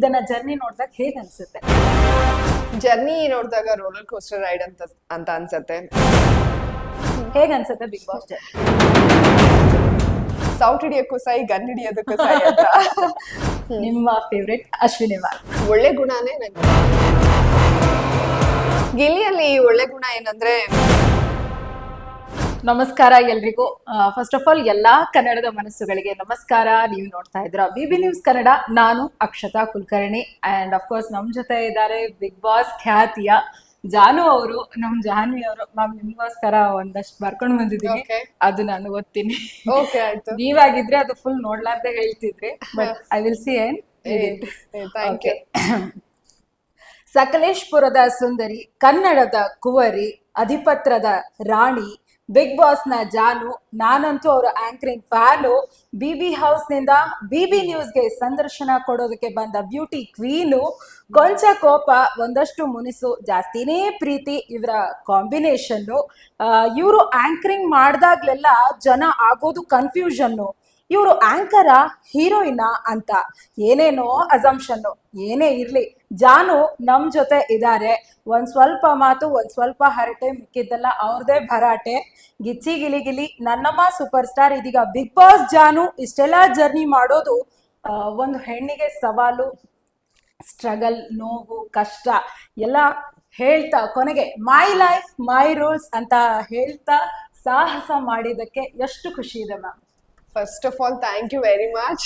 ಇದನ್ನ ಜರ್ನಿ ನೋಡಿದಾಗ ಹೇಗೆ ಅನ್ಸುತ್ತೆ? ಜರ್ನಿ ನೋಡಿದಾಗ ರೋಲರ್ ಕೋಸ್ಟರ್ ರೈಡ್ ಅಂತ ಅನ್ಸತ್ತೆ. ಹೇಗೆ ಅನ್ಸುತ್ತೆ ಬಿಗ್ ಬಾಸ್ ಜರ್ನಿ? ಸೌಟ್ ಹಿಡಿಯೋಕ್ಕೂ ಸೈ, ಗನ್ ಹಿಡಿಯೋದಕ್ಕೂ ಸೈ ಅಂತ. ನಿಮ್ಮ ಫೇವ್ರೆಟ್ ಅಶ್ವಿನಿ ಮ್ಯಾಮ್. ಒಳ್ಳೆ ಗುಣನೇ ನಂಗೆ. ಗಿಲ್ಲಿಯಲ್ಲಿ ಒಳ್ಳೆ ಗುಣ ಏನಂದ್ರೆ, ನಮಸ್ಕಾರ ಎಲ್ರಿಗೂ. ಫಸ್ಟ್ ಆಫ್ ಆಲ್ ಎಲ್ಲಾ ಕನ್ನಡದ ಮನಸ್ಸುಗಳಿಗೆ ನಮಸ್ಕಾರ. ನೀವು ನೋಡ್ತಾ ಇದ್ರ ಬಿಬಿ ನ್ಯೂಸ್ ಕನ್ನಡ. ನಾನು ಅಕ್ಷತಾ ಕುಲಕರ್ಣಿ ಅಂಡ್ ಅಫ್ಕೋರ್ಸ್ ನಮ್ ಜೊತೆ ಇದ್ದಾರೆ ಬಿಗ್ ಬಾಸ್ ಖ್ಯಾತಿಯ ಜಾನು ಅವರು, ನಮ್ ಜಾನ್ವಿ ಅವರು. ಮ್ಯಾಮ್ ನಿಮ್ಗೋಸ್ಕರ ಒಂದಷ್ಟು ಬರ್ಕೊಂಡು ಬಂದಿದ್ದೀನಿ, ಅದು ನಾನು ಓದ್ತೀನಿ. ನೀವಾಗಿದ್ರೆ ಅದು ಫುಲ್ ನೋಡ್ಲಾರ್ದೆ ಹೇಳ್ತಿದ್ರಿ, ಬಟ್ ಐ ವಿಲ್ ಸಿ ಏನ್. ಸಕಲೇಶ್ಪುರದ ಸುಂದರಿ, ಕನ್ನಡದ ಕುವರಿ, ಅಧಿಪತ್ರದ ರಾಣಿ, ಬಿಗ್ ಬಾಸ್ ನ ಜಾನು. ನಾನಂತೂ ಅವರ ಆಂಕರಿಂಗ್ ಫ್ಯಾನು. ಬಿಬಿ ಹೌಸ್ ನಿಂದ ಬಿಬಿ ನ್ಯೂಸ್ಗೆ ಸಂದರ್ಶನ ಕೊಡೋದಕ್ಕೆ ಬಂದ ಬ್ಯೂಟಿ ಕ್ವೀನು. ಕೊಂಚ ಕೋಪ, ಒಂದಷ್ಟು ಮುನಿಸು, ಜಾಸ್ತಿನೇ ಪ್ರೀತಿ ಇವರ ಕಾಂಬಿನೇಷನ್ನು. ಇವರು ಆಂಕರಿಂಗ್ ಮಾಡಿದಾಗ್ಲೆಲ್ಲ ಜನ ಆಗೋದು ಕನ್ಫ್ಯೂಷನ್ನು, ಇವರು ಆಂಕರ ಹೀರೋಯಿನ ಅಂತ ಏನೇನೋ ಅಸಂಪ್ಷನ್ನು. ಏನೇ ಇರ್ಲಿ, ಜಾನು ನಮ್ ಜೊತೆ ಇದ್ದಾರೆ. ಒಂದ್ ಸ್ವಲ್ಪ ಮಾತು, ಒಂದ್ ಸ್ವಲ್ಪ ಹರಟೆ, ಮಿಕ್ಕಿದ್ದೆಲ್ಲ ಅವ್ರದೇ ಭರಾಟೆ. ಗಿಚ್ಚಿ ಗಿಲಿ ಗಿಲಿ, ನನ್ನಮ್ಮ ಸೂಪರ್ ಸ್ಟಾರ್. ಇದೀಗ ಬಿಗ್ ಬಾಸ್ ಜಾನು ಇಷ್ಟೆಲ್ಲ ಜರ್ನಿ ಮಾಡೋದು ಒಂದು ಹೆಣ್ಣಿಗೆ ಸವಾಲು, ಸ್ಟ್ರಗಲ್, ನೋವು, ಕಷ್ಟ ಎಲ್ಲ ಹೇಳ್ತಾ ಕೊನೆಗೆ ಮೈ ಲೈಫ್ ಮೈ ರೂಲ್ಸ್ ಅಂತ ಹೇಳ್ತಾ ಸಾಹಸ ಮಾಡಿದಕ್ಕೆ ಎಷ್ಟು ಖುಷಿ ಇದೆ ma'am? First of all thank you very much.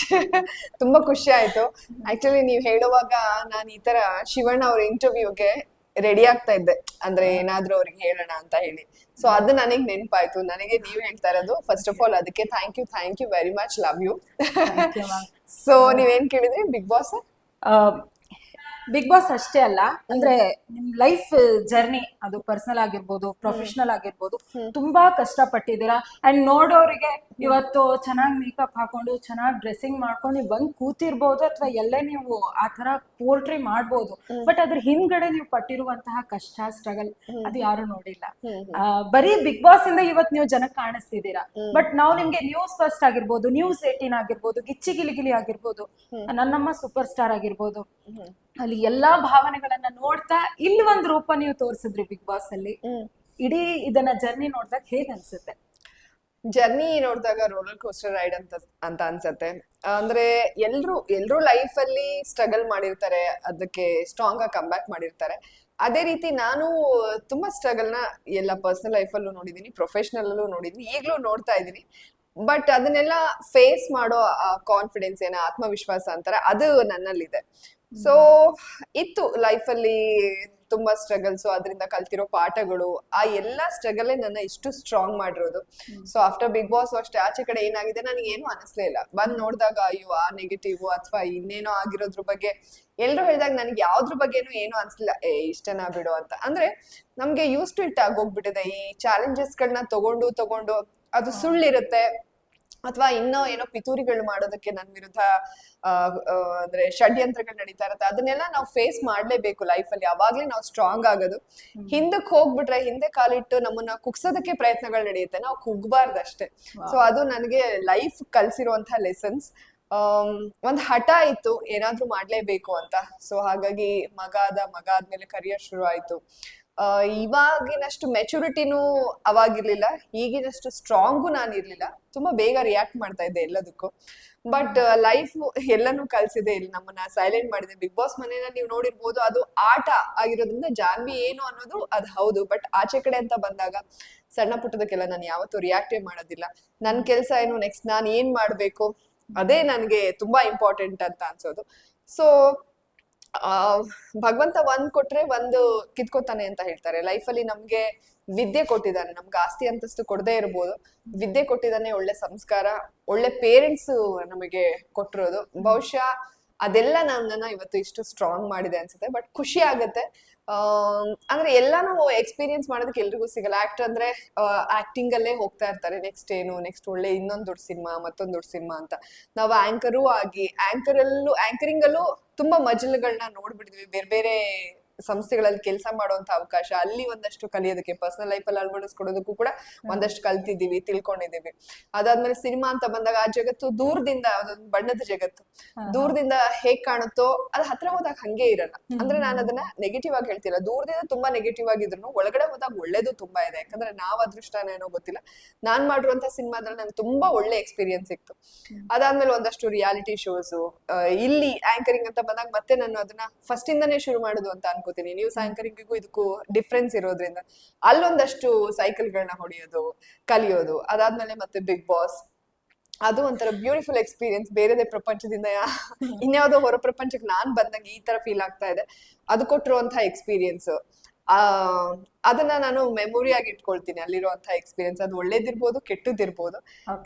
ತುಂಬಾ ಖುಷಿ ಆಯ್ತು. ಆಕ್ಚುಲಿ ನೀವು ಹೇಳುವಾಗ ನಾನು ಈ ತರ ಶಿವಣ್ಣ ಅವ್ರ ಇಂಟರ್ವ್ಯೂಗೆ ರೆಡಿ ಆಗ್ತಾ ಇದ್ದೆ, ಅಂದ್ರೆ ಏನಾದ್ರೂ ಅವ್ರಿಗೆ ಹೇಳೋಣ ಅಂತ ಹೇಳಿ. ಸೊ ಅದು ನನಗೆ ನೆನಪಾಯ್ತು. ನನಗೆ ನೀವು ಹೇಳ್ತಾ ಇರೋದು ಫಸ್ಟ್ ಆಫ್ ಆಲ್ ಅದಕ್ಕೆ thank you very much, love you. So ನೀವೇನ್ ಕೇಳಿದ್ರಿ ಬಿಗ್ ಬಾಸ್? ಬಿಗ್ ಬಾಸ್ ಅಷ್ಟೇ ಅಲ್ಲ, ಅಂದ್ರೆ ನಿಮ್ ಲೈಫ್ ಜರ್ನಿ, ಅದು ಪರ್ಸನಲ್ ಆಗಿರ್ಬೋದು, ಪ್ರೊಫೆಷನಲ್ ಆಗಿರ್ಬೋದು, ತುಂಬಾ ಕಷ್ಟ ಪಟ್ಟಿದ್ದೀರಾ. ಅಂಡ್ ನೋಡೋರಿಗೆ ಇವತ್ತು ಚೆನ್ನಾಗಿ ಮೇಕಪ್ ಹಾಕೊಂಡು, ಚೆನ್ನಾಗಿ ಡ್ರೆಸ್ಸಿಂಗ್ ಮಾಡ್ಕೊಂಡು ನೀವು ಬಂದ್ ಕೂತಿರ್ಬೋದು, ಅಥವಾ ಎಲ್ಲೇ ನೀವು ಆ ತರ ಪೋರ್ಟ್ರಿ ಮಾಡ್ಬೋದು. ಬಟ್ ಅದ್ರ ಹಿಂದ್ಗಡೆ ನೀವು ಪಟ್ಟಿರುವಂತಹ ಕಷ್ಟ, ಸ್ಟ್ರಗಲ್, ಅದು ಯಾರು ನೋಡಿಲ್ಲ. ಬರೀ ಬಿಗ್ ಬಾಸ್ ಇಂದ ಇವತ್ ನೀವು ಜನಕ್ಕೆ ಕಾಣಿಸ್ತಿದ್ದೀರಾ. ಬಟ್ ನಾವು ನಿಮ್ಗೆ ನ್ಯೂಸ್ ಫಸ್ಟ್ ಆಗಿರ್ಬೋದು, ನ್ಯೂಸ್ 18 ಆಗಿರ್ಬೋದು, ಗಿಚ್ಚಿ ಗಿಲಿಗಿಲಿ ಆಗಿರ್ಬೋದು, ನನ್ನಮ್ಮ ಸೂಪರ್ ಸ್ಟಾರ್ ಆಗಿರ್ಬೋದು, ಅಲ್ಲಿ ಎಲ್ಲಾ ಭಾವನೆಗಳನ್ನ ನೋಡ್ತಾ ಇಲ್ಲಿ ಒಂದ್ ರೂಪ ನೀವು ತೋರಿಸಿದ್ರಿ ಬಿಗ್ ಬಾಸ್ ಅಲ್ಲಿ. ಇಡೀ ಇದನ್ನ ಜರ್ನಿ ನೋಡಿದಾಗ ಹೇಗ್ ಅನ್ಸುತ್ತೆ? ಜರ್ನಿ ನೋಡಿದಾಗ ರೋಲರ್ ಕೋಸ್ಟರ್ ರೈಡ್ ಅಂತ ಅನ್ಸತ್ತೆ. ಅಂದ್ರೆ ಎಲ್ರು ಲೈಫ್ ಅಲ್ಲಿ ಸ್ಟ್ರಗಲ್ ಮಾಡಿರ್ತಾರೆ, ಅದಕ್ಕೆ ಸ್ಟ್ರಾಂಗ್ ಆಗಿ ಕಮ್ ಬ್ಯಾಕ್ ಮಾಡಿರ್ತಾರೆ. ಅದೇ ರೀತಿ ನಾನು ತುಂಬಾ ಸ್ಟ್ರಗಲ್ ನ ಎಲ್ಲ ಪರ್ಸನಲ್ ಲೈಫ್ ಅಲ್ಲೂ ನೋಡಿದೀನಿ, ಪ್ರೊಫೆಷನಲ್ ಅಲ್ಲೂ ನೋಡಿದೀನಿ, ಈಗ್ಲೂ ನೋಡ್ತಾ ಇದೀನಿ. ಬಟ್ ಅದನ್ನೆಲ್ಲ ಫೇಸ್ ಮಾಡೋ ಕಾನ್ಫಿಡೆನ್ಸ್ ಏನೋ, ಆತ್ಮವಿಶ್ವಾಸ ಅಂತಾರೆ, ಅದು ನನ್ನಲ್ಲಿದೆ. ಸೊ ಇತ್ತು ಲೈಫ್ ಅಲ್ಲಿ ತುಂಬಾ ಸ್ಟ್ರಗಲ್ಸ್, ಅದರಿಂದ ಕಲ್ತಿರೋ ಪಾಠಗಳು, ಆ ಎಲ್ಲಾ ಸ್ಟ್ರಗಲ್ ನನ್ನ ಇಷ್ಟು ಸ್ಟ್ರಾಂಗ್ ಮಾಡಿರೋದು. ಸೊ ಆಫ್ಟರ್ ಬಿಗ್ ಬಾಸ್ ಅಷ್ಟೇ ಆಚೆ ಕಡೆ ಏನಾಗಿದೆ ನನಗೆ ಏನು ಅನಿಸ್ಲೇ ಇಲ್ಲ. ಬಂದ್ ನೋಡಿದಾಗ ಅಯ್ಯೋ ಆ ನೆಗೆಟಿವ್ ಅಥವಾ ಇನ್ನೇನೋ ಆಗಿರೋದ್ರ ಬಗ್ಗೆ ಎಲ್ರು ಹೇಳಿದಾಗ ನನಗೆ ಯಾವ್ದ್ರ ಬಗ್ಗೆನೂ ಏನು ಅನ್ಸ್ಲಿಲ್ಲ. ಇಷ್ಟನಾ ಬಿಡು ಅಂತ. ಅಂದ್ರೆ ನಮ್ಗೆ ಯೂಸ್ ಟು ಇಟ್ ಆಗೋಗ್ಬಿಟ್ಟಿದೆ ಈ ಚಾಲೆಂಜಸ್ ಗಳನ್ನ ತಗೊಂಡು ಅದು ಸುಳ್ಳಿರುತ್ತೆ, ಅಥವಾ ಇನ್ನೂ ಏನೋ ಪಿತೂರಿಗಳು ಮಾಡೋದಕ್ಕೆ ನನ್ನ ವಿರುದ್ಧ ಅಂದ್ರೆ ಷಡ್ಯಂತ್ರಗಳು ನಡೀತಾ ಇರುತ್ತೆ. ಅದನ್ನೆಲ್ಲ ನಾವು ಫೇಸ್ ಮಾಡ್ಲೇಬೇಕು ಲೈಫ್ ಅಲ್ಲಿ, ಅವಾಗ್ಲೇ ನಾವು ಸ್ಟ್ರಾಂಗ್ ಆಗೋದು. ಹಿಂದಕ್ಕೆ ಹೋಗ್ಬಿಟ್ರೆ, ಹಿಂದೆ ಕಾಲಿಟ್ಟು ನಮ್ಮನ್ನ ಕುಗ್ಸೋದಕ್ಕೆ ಪ್ರಯತ್ನಗಳು ನಡೆಯುತ್ತೆ, ನಾವು ಕುಗ್ಬಾರ್ದು ಅಷ್ಟೇ. ಸೊ ಅದು ನನಗೆ ಲೈಫ್ ಕಲ್ಸಿರುವಂತಹ ಲೆಸನ್ಸ್. ಒಂದ್ ಹಠ ಇತ್ತು, ಏನಾದ್ರೂ ಮಾಡ್ಲೇಬೇಕು ಅಂತ. ಸೊ ಹಾಗಾಗಿ ಮಗ ಆದ್ಮೇಲೆ ಕರಿಯರ್ ಶುರು ಆಯ್ತು. ಇವಾಗಿನಷ್ಟು ಮೆಚುರಿಟಿನೂ ಅವಾಗಿರ್ಲಿಲ್ಲ, ಈಗಿನಷ್ಟು ಸ್ಟ್ರಾಂಗು ನಾನು ಇರ್ಲಿಲ್ಲ. ತುಂಬಾ ಬೇಗ ರಿಯಾಕ್ಟ್ ಮಾಡ್ತಾ ಇದ್ದೆ ಎಲ್ಲದಕ್ಕೂ. ಬಟ್ ಲೈಫ್ ಎಲ್ಲನೂ ಕಲ್ಸಿದೆ, ಇಲ್ಲಿ ನಮ್ಮನ್ನ ಸೈಲೆಂಟ್ ಮಾಡಿದೆ. ಬಿಗ್ ಬಾಸ್ ಮನೇನ ನೀವು ನೋಡಿರ್ಬೋದು, ಅದು ಆಟ ಆಗಿರೋದ್ರಿಂದ ಜಾನ್ವಿ ಏನು ಅನ್ನೋದು ಅದು ಹೌದು. ಬಟ್ ಆಚೆ ಕಡೆ ಅಂತ ಬಂದಾಗ ಸಣ್ಣ ಪುಟ್ಟದಕ್ಕೆಲ್ಲ ನಾನು ಯಾವತ್ತೂ ರಿಯಾಕ್ಟೇ ಮಾಡೋದಿಲ್ಲ. ನನ್ ಕೆಲ್ಸ ಏನು, ನೆಕ್ಸ್ಟ್ ನಾನು ಏನ್ ಮಾಡ್ಬೇಕು, ಅದೇ ನನ್ಗೆ ತುಂಬಾ ಇಂಪಾರ್ಟೆಂಟ್ ಅಂತ ಅನ್ಸೋದು. ಸೊ ಭಗವಂತ ಒಂದ್ ಕೊಟ್ರೆ ಒಂದು ಕಿತ್ಕೋತಾನೆ ಅಂತ ಹೇಳ್ತಾರೆ. ಲೈಫ್ ಅಲ್ಲಿ ನಮ್ಗೆ ವಿದ್ಯೆ ಕೊಟ್ಟಿದ್ದಾನೆ, ನಮ್ಗೆ ಆಸ್ತಿ ಅಂತಸ್ತು ಕೊಡದೇ ಇರ್ಬೋದು, ವಿದ್ಯೆ ಕೊಟ್ಟಿದ್ದಾನೆ, ಒಳ್ಳೆ ಸಂಸ್ಕಾರ, ಒಳ್ಳೆ ಪೇರೆಂಟ್ಸ್ ನಮಗೆ ಕೊಟ್ಟಿರೋದು. ಬಹುಶಃ ಅದೆಲ್ಲ ನನ್ನನ್ನ ಇವತ್ತು ಇಷ್ಟು ಸ್ಟ್ರಾಂಗ್ ಮಾಡಿದೆ ಅನ್ಸುತ್ತೆ. ಬಟ್ ಖುಷಿ ಆಗತ್ತೆ. ಅಂದ್ರೆ ಎಲ್ಲಾನು ಎಕ್ಸ್ಪೀರಿಯನ್ಸ್ ಮಾಡೋದಕ್ಕೆ ಎಲ್ರಿಗೂ ಸಿಗಲ್ಲ. ಆಕ್ಟರ್ ಅಂದ್ರೆ ಆಕ್ಟಿಂಗ್ ಅಲ್ಲೇ ಹೋಗ್ತಾ ಇರ್ತಾರೆ, ನೆಕ್ಸ್ಟ್ ಒಳ್ಳೆ ಇನ್ನೊಂದ್ ದೊಡ್ಡ ಸಿನಿಮಾ, ಮತ್ತೊಂದ್ ದೊಡ್ಡ ಸಿನಿಮಾ ಅಂತ. ನಾವು ಆಂಕರಿಂಗ್ ಅಲ್ಲೂ ತುಂಬಾ ಮಜಲುಗಳನ್ನ ನೋಡ್ಬಿಟ್ಟಿದ್ವಿ, ಬೇರೆ ಬೇರೆ ಸಂಸ್ಥೆಗಳಲ್ಲಿ ಕೆಲಸ ಮಾಡುವಂತ ಅವಕಾಶ, ಅಲ್ಲಿ ಒಂದಷ್ಟು ಕಲಿಯೋದಕ್ಕೆ, ಪರ್ಸನಲ್ ಲೈಫ್ ಅಲ್ಲಿ ಅಳವಡಿಸ್ಕೊಡೋದಕ್ಕೂ ಕೂಡ ಒಂದಷ್ಟು ಕಲ್ತಿದೀವಿ, ತಿಳ್ಕೊಂಡಿದೀವಿ. ಅದಾದ್ಮೇಲೆ ಸಿನಿಮಾ ಅಂತ ಬಂದಾಗ ಆ ಜಗತ್ತು ದೂರದಿಂದ, ಅದೊಂದು ಬಣ್ಣದ ಜಗತ್ತು, ದೂರದಿಂದ ಹೇಗ್ ಕಾಣುತ್ತೋ ಅದು ಹತ್ರ ಹೋದಾಗ ಹಂಗೆ ಇರಲ್ಲ. ಅಂದ್ರೆ ನಾನು ಅದನ್ನ ನೆಗೆಟಿವ್ ಆಗಿ ಹೇಳ್ತಿಲ್ಲ, ದೂರದಿಂದ ತುಂಬಾ ನೆಗೆಟಿವ್ ಆಗಿದ್ರು ಒಳಗಡೆ ಹೋದಾಗ ಒಳ್ಳೇದು ತುಂಬಾ ಇದೆ. ಯಾಕಂದ್ರೆ ನಾವ್ ಅದೃಷ್ಟನೇನೋ ಗೊತ್ತಿಲ್ಲ, ನಾನ್ ಮಾಡಿರುವಂತ ಸಿನಿಮಾದಲ್ಲಿ ನನ್ಗೆ ತುಂಬಾ ಒಳ್ಳೆ ಎಕ್ಸ್ಪೀರಿಯನ್ಸ್ ಸಿಕ್ತು. ಅದಾದ್ಮೇಲೆ ಒಂದಷ್ಟು ರಿಯಾಲಿಟಿ ಶೋಸ್, ಇಲ್ಲಿ ಆಂಕರಿಂಗ್ ಅಂತ ಬಂದಾಗ ಮತ್ತೆ ನಾನು ಅದನ್ನ ಫಸ್ಟ್ ಇಂದಾನೇ ಶುರು ಮಾಡುದು ಅಂತ ಅನ್ಕೋತೀನಿ. ನ್ಯೂಸ್ ಆಂಕರಿಂಗಿಗೂ ಇದಕ್ಕೂ ಡಿಫ್ರೆನ್ಸ್ ಇರೋದ್ರಿಂದ ಅಲ್ಲೊಂದಷ್ಟು ಸೈಕಲ್ಗಳನ್ನ ಹೊಡೆಯೋದು, ಕಲಿಯೋದು. ಅದಾದ್ಮೇಲೆ ಮತ್ತೆ ಬಿಗ್ ಬಾಸ್, ಅದು ಒಂಥರ ಬ್ಯೂಟಿಫುಲ್ ಎಕ್ಸ್ಪೀರಿಯನ್ಸ್. ಬೇರೆದೇ ಪ್ರಪಂಚದಿಂದ ಇನ್ಯಾವುದೋ ಹೊರ ಪ್ರಪಂಚಕ್ಕೆ ನಾನ್ ಬಂದಂಗೆ ಈ ತರ ಫೀಲ್ ಆಗ್ತಾ ಇದೆ. ಅದು ಕೊಟ್ಟಿರುವಂತಹ ಎಕ್ಸ್ಪೀರಿಯನ್ಸ್, ಅದನ್ನ ನಾನು ಮೆಮೊರಿ ಆಗಿ ಇಟ್ಕೊಳ್ತೀನಿ. ಅಲ್ಲಿರುವಂತಹ ಎಕ್ಸ್ಪೀರಿಯನ್ಸ್ ಅದು ಒಳ್ಳೇದಿರ್ಬೋದು, ಕೆಟ್ಟದಿರ್ಬೋದು,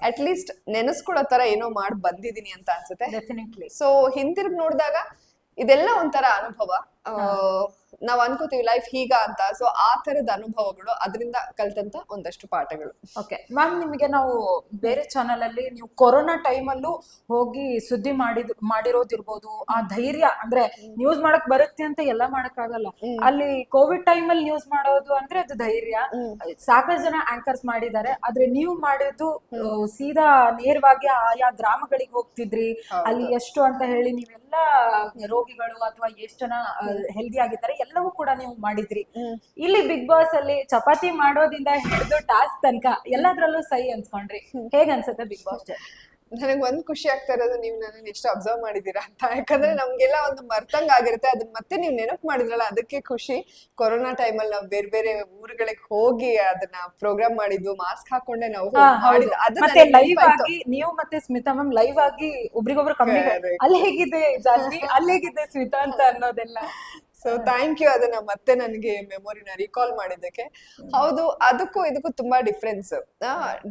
ಅಟ್ ಲೀಸ್ಟ್ ನೆನೆಸ್ಕೊಳ್ಳೋ ತರ ಏನೋ ಮಾಡಿ ಬಂದಿದೀನಿ ಅಂತ ಅನ್ಸುತ್ತೆ. ಡೆಫಿನೆಟ್ಲಿ. ಸೊ ಹಿಂದಿರುಗಿ ನೋಡಿದಾಗ ಇದೆಲ್ಲ ಒಂಥರ ಅನುಭವ. ನಾವ್ ಅನ್ಕೋತೀವಿ ಲೈಫ್ ಹೀಗ ಅಂತ, ಸೊ ಆ ತರದ ಅನುಭವಗಳು, ಅದರಿಂದ ಕಲ್ತಂತ ಒಂದಷ್ಟು ಪಾಠಗಳು. ಓಕೆ ಮ್ಯಾಮ್, ನಿಮಗೆ ನಾವು ಬೇರೆ ಚಾನಲ್ ಅಲ್ಲಿ ನೀವು ಕೊರೋನಾ ಟೈಮಲ್ಲೂ ಹೋಗಿ ಸುದ್ದಿ ಮಾಡಿರೋದಿರ್ಬೋದು, ಆ ಧೈರ್ಯ ಅಂದ್ರೆ ನ್ಯೂಸ್ ಮಾಡಕ್ ಬರುತ್ತೆ ಅಂತ ಎಲ್ಲ ಮಾಡಕ್ ಆಗಲ್ಲ. ಅಲ್ಲಿ ಕೋವಿಡ್ ಟೈಮಲ್ಲಿ ನ್ಯೂಸ್ ಮಾಡೋದು ಅಂದ್ರೆ ಅದು ಧೈರ್ಯ. ಸಾಕಷ್ಟು ಜನ ಆಂಕರ್ಸ್ ಮಾಡಿದ್ದಾರೆ, ಆದ್ರೆ ನೀವು ಮಾಡಿದ್ದು ಸೀದಾ ನೇರವಾಗಿ ಆಯಾ ಗ್ರಾಮಗಳಿಗೆ ಹೋಗ್ತಿದ್ರಿ. ಅಲ್ಲಿ ಎಷ್ಟು ಅಂತ ಹೇಳಿ ನೀವೆಲ್ಲ ರೋಗಿಗಳು ಅಥವಾ ಎಷ್ಟು ಜನ ಹೆಲ್ದಿ ಆಗಿದ್ದಾರೆ ಎಲ್ಲವೂ ಕೂಡ ನೀವು ಮಾಡಿದ್ರಿ. ಇಲ್ಲಿ ಬಿಗ್ ಬಾಸ್ ಅಲ್ಲಿ ಚಪಾತಿ ಮಾಡೋದಿಂದ ಹಿಡಿದು ಟಾಸ್ಕ್ ತನಕ ಎಲ್ಲದ್ರಲ್ಲೂ ಸೈ ಅನ್ಸ್ಕೊಂಡ್ರಿ. ಹೇಗ್ ಅನ್ಸುತ್ತೆ ಬಿಗ್ ಬಾಸ್? ನನಗ್ ಒಂದ್ ಖುಷಿ ಆಗ್ತಾ ಇರೋದು ನೀವು ನನ್ನ ಎಷ್ಟು ಅಬ್ಸರ್ವ್ ಮಾಡಿದೀರಾ ಅಂತ. ಯಾಕಂದ್ರೆ ನಮ್ಗೆಲ್ಲ ಒಂದು ಮರ್ತಂಗ್ ಆಗಿರುತ್ತೆ, ಅದನ್ನ ಮತ್ತೆ ನೀವು ನೆನಪು ಮಾಡಿದ್ರಲ್ಲ, ಅದಕ್ಕೆ ಖುಷಿ. ಕೊರೋನಾ ಟೈಮಲ್ಲಿ ನಾವು ಬೇರೆ ಬೇರೆ ಊರುಗಳಿಗೆ ಹೋಗಿ ಅದನ್ನ ಪ್ರೋಗ್ರಾಮ್ ಮಾಡಿದ್ದು, ಮಾಸ್ಕ್ ಹಾಕೊಂಡೆ ನಾವು ಮತ್ತೆ ಲೈವ್ ಆಗಿ ನೀವು ಮತ್ತೆ ಸ್ಮಿತಾ ಮ್ಯಾಮ್ ಲೈವ್ ಆಗಿ ಒಬ್ರಿಗೊಬ್ರು ಕಮ್ಮಿ ಅಲ್ಲಿ ಹೇಗಿದೆ ಜಾನ್ವಿ, ಅಲ್ಲಿ ಹೇಗಿದೆ ಸ್ಮಿತಾ ಅಂತ ಅನ್ನೋದೆಲ್ಲ. ಸೊ ಥ್ಯಾಂಕ್ ಯು, ಅದನ್ನ ಮತ್ತೆ ನನಗೆ ಮೆಮೊರಿನ ರೀಕಾಲ್ ಮಾಡಿದ್ದಕ್ಕೆ. ಹೌದು, ಅದಕ್ಕೂ ಇದಕ್ಕೂ ತುಂಬಾ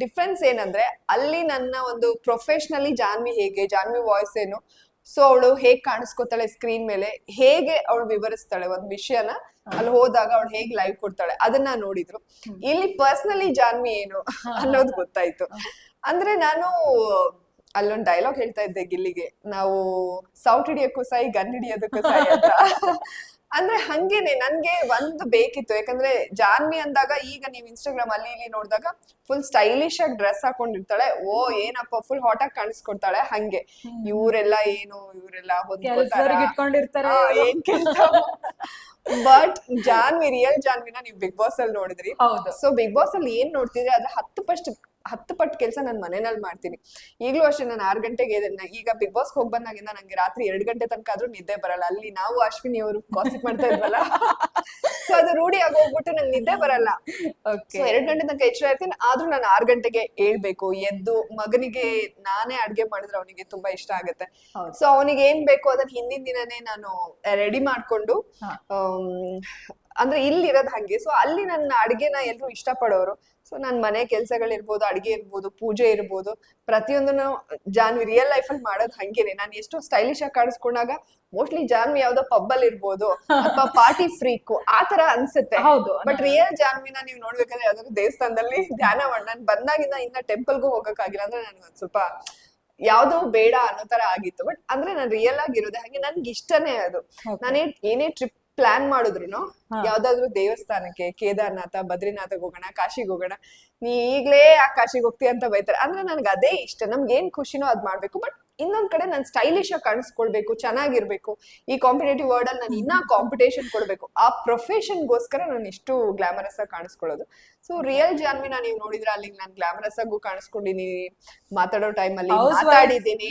ಡಿಫ್ರೆನ್ಸ್ ಏನಂದ್ರೆ, ಅಲ್ಲಿ ನನ್ನ ಒಂದು ಪ್ರೊಫೆಷನಲಿ ಜಾನ್ವಿ ಹೇಗೆ, ಜಾನ್ವಿ ವಾಯ್ಸ್ ಏನು, ಸೊ ಅವಳು ಹೇಗ್ ಕಾಣಿಸ್ಕೊತಾಳೆ ಸ್ಕ್ರೀನ್ ಮೇಲೆ, ಹೇಗೆ ಅವಳು ವಿವರಿಸ್ತಾಳೆ ಒಂದ್ ವಿಷಯನ, ಅಲ್ಲಿ ಹೋದಾಗ ಅವಳು ಹೇಗ್ ಲೈವ್ ಕೊಡ್ತಾಳೆ, ಅದನ್ನ ನೋಡಿದ್ರು. ಇಲ್ಲಿ ಪರ್ಸನಲಿ ಜಾನ್ವಿ ಏನು ಅನ್ನೋದು ಗೊತ್ತಾಯ್ತು. ಅಂದ್ರೆ ನಾನು ಅಲ್ಲೊಂದ್ ಡೈಲಾಗ್ ಹೇಳ್ತಾ ಇದ್ದೆ ಗಿಲ್ಲಿಗೆ, ನಾವು ಸೌಟ್ ಹಿಡಿಯೋಕ್ಕೂ ಸಾಯಿ, ಗನ್ ಹಿಡಿಯೋದಕ್ಕೂ ಸಾಯಿ ಅಂತ. ಅಂದ್ರೆ ಹಂಗೇನೆ ನನ್ಗೆ ಒಂದು ಬೇಕಿತ್ತು. ಯಾಕಂದ್ರೆ ಜಾನ್ವಿ ಅಂದಾಗ ಈಗ ನೀವ್ ಇನ್ಸ್ಟಾಗ್ರಾಮ್ ಅಲ್ಲಿ ಇಲ್ಲಿ ನೋಡಿದಾಗ ಫುಲ್ ಸ್ಟೈಲಿಶ್ ಆಗಿ ಡ್ರೆಸ್ ಹಾಕೊಂಡಿರ್ತಾಳೆ, ಓ ಏನಪ್ಪ ಫುಲ್ ಹಾಟ್ ಆಗಿ ಕಾಣಿಸ್ಕೊಡ್ತಾಳೆ. ಹಂಗೆ ಇವರೆಲ್ಲ ಇವರೆಲ್ಲ ಇಟ್ಕೊಂಡಿರ್ತಾರೆ ಏನ್ ಕೆಲಸ. ಬಟ್ ಜಾನ್ವಿ, ರಿಯಲ್ ಜಾನ್ವಿನ ನೀವು ಬಿಗ್ ಬಾಸ್ ಅಲ್ಲಿ ನೋಡಿದ್ರಿ. ಸೊ ಬಿಗ್ ಬಾಸ್ ಅಲ್ಲಿ ಏನ್ ನೋಡ್ತಿದ್ರಿ ಅದ್ರ 10 ಪಟ್ಟು ಕೆಲಸ ನಾನು ಮನೆಯಲ್ಲಿ ಮಾಡ್ತೀನಿ. ಈಗ್ಲೂ ಅಷ್ಟೇ, ನಾನು 6 ಗಂಟೆಗೆ ಈಗ ಬಿಗ್ ಬಾಸ್ ಹೋಗಿ ಬಂದಾಗಿಂದ ನಂಗೆ ರಾತ್ರಿ 2 ಗಂಟೆ ತನಕ ಆದ್ರೂ ನಿದ್ದೆ ಬರಲ್ಲ. ಅಲ್ಲಿ ನಾವು ಅಶ್ವಿನಿ ಅವರು ಕಾಸಿಪ್ ಮಾಡ್ತಾ ಇದ್ವಲ್ಲ, ಸೊ ಅದು ರೂಢಿ ಆಗೋಗ್ಬಿಟ್ಟು ನಂಗೆ ನಿದ್ದೆ ಬರಲ್ಲ. ಸೊ 2 ಗಂಟೆ ತನಕ ಎಚ್ಚರ ಇರ್ತೀನಿ, ಆದ್ರೂ ನಾನು 6 ಗಂಟೆಗೆ ಏಳ್ಬೇಕು. ಎದ್ದು ಮಗನಿಗೆ ನಾನೇ ಅಡ್ಗೆ ಮಾಡಿದ್ರೆ ಅವನಿಗೆ ತುಂಬಾ ಇಷ್ಟ ಆಗುತ್ತೆ. ಸೊ ಅವನಿಗೆ ಏನ್ ಬೇಕು ಅದನ್ನ ಹಿಂದಿನ ದಿನನೇ ನಾನು ರೆಡಿ ಮಾಡ್ಕೊಂಡು, ಅಂದ್ರೆ ಇಲ್ಲಿ ಇರೋದ್ ಹಂಗೆ. ಸೊ ಅಲ್ಲಿ ನನ್ನ ಅಡ್ಗೆನ ಎಲ್ರು ಇಷ್ಟಪಡೋರು. ಸೊ ನನ್ ಮನೆ ಕೆಲ್ಸಗಳಿರ್ಬೋದು, ಅಡ್ಗೆ ಇರ್ಬೋದು, ಪೂಜೆ ಇರ್ಬೋದು, ಪ್ರತಿಯೊಂದನ್ನು ಜಾನ್ವಿ ರಿಯಲ್ ಲೈಫ್ ಅಲ್ಲಿ ಮಾಡೋದ್ ಹಂಗೇನೆ. ನಾನು ಎಷ್ಟೋ ಸ್ಟೈಲಿಶ್ ಆಗಿ ಕಾಣಿಸ್ಕೊಂಡಾಗ ಮೋಸ್ಟ್ಲಿ ಜಾನ್ವಿ ಯಾವ್ದೋ ಪಬ್ಬಲ್ಲಿ ಇರ್ಬೋದು ಅಥವಾ ಪಾರ್ಟಿ ಫ್ರೀಕ್ ಆ ತರ ಅನ್ಸುತ್ತೆ. ಬಟ್ ರಿಯಲ್ ಜಾನ್ವಿನ ನೀವು ನೋಡ್ಬೇಕಾದ್ರೆ ಯಾವ್ದಾದ್ರು ದೇವಸ್ಥಾನದಲ್ಲಿ ಧ್ಯಾನ ಮಾಡಿ, ನಾನ್ ಬಂದಾಗಿಂದ ಇನ್ನ ಟೆಂಪಲ್ಗೂ ಹೋಗಕ್ಕಾಗಿಲ್ಲ. ಅಂದ್ರೆ ನನ್ಗೆ ಒಂದ್ ಸ್ವಲ್ಪ ಯಾವ್ದೋ ಬೇಡ ಅನ್ನೋ ತರ ಆಗಿತ್ತು. ಬಟ್ ಅಂದ್ರೆ ನಾನು ರಿಯಲ್ ಆಗಿರೋದೆ ಹಾಗೆ, ನನ್ಗೆ ಇಷ್ಟನೇ ಅದು. ನಾನೇ ಏನೇ ಟ್ರಿಪ್ ಪ್ಲಾನ್ ಮಾಡಿದ್ರು ಯಾವ್ದಾದ್ರು ದೇವಸ್ಥಾನಕ್ಕೆ, ಕೇದಾರ್ನಾಥ, ಬದ್ರಿನಾಥಗ್ ಹೋಗೋಣ, ಕಾಶಿಗೆ ಹೋಗೋಣ, ನೀ ಈಗ್ಲೇ ಆ ಕಾಶಿಗೆ ಹೋಗ್ತೀಯ ಅಂತ ಬೈತಾರೆ. ಅಂದ್ರೆ ನನ್ಗೆ ಅದೇ ಇಷ್ಟ, ನಮ್ಗೆ ಏನ್ ಖುಷಿನೋ ಅದ್ ಮಾಡ್ಬೇಕು. ಬಟ್ ಇನ್ನೊಂದ್ ಕಡೆ ನಾನು ಸ್ಟೈಲಿಶ್ ಆಗಿ ಕಾಣಿಸ್ಕೊಳ್ಬೇಕು, ಚೆನ್ನಾಗಿರ್ಬೇಕು. ಈ ಕಾಂಪಿಟೇಟಿವ್ ವರ್ಲ್ಡ್ ಅಲ್ಲಿ ನಾನು ಇನ್ನ ಕಾಂಪಿಟೇಷನ್ ಕೊಡ್ಬೇಕು, ಆ ಪ್ರೊಫೆಷನ್ಗೋಸ್ಕರ ನಾನು ಇಷ್ಟು ಗ್ಲಾಮರಸ್ ಆಗಿ ಕಾಣಿಸ್ಕೊಳ್ಳೋದು. ಸೊ ರಿಯಲ್ ಜಾನ್ವಿನ ನೀವು ನೋಡಿದ್ರೆ ಅಲ್ಲಿ ನಾನು ಗ್ಲಾಮರಸ್ ಆಗು ಕಾಣಿಸ್ಕೊಂಡಿನಿ, ಮಾತಾಡೋ ಟೈಮ್ ಅಲ್ಲಿ ಮಾತಾಡಿದ್ದೀನಿ,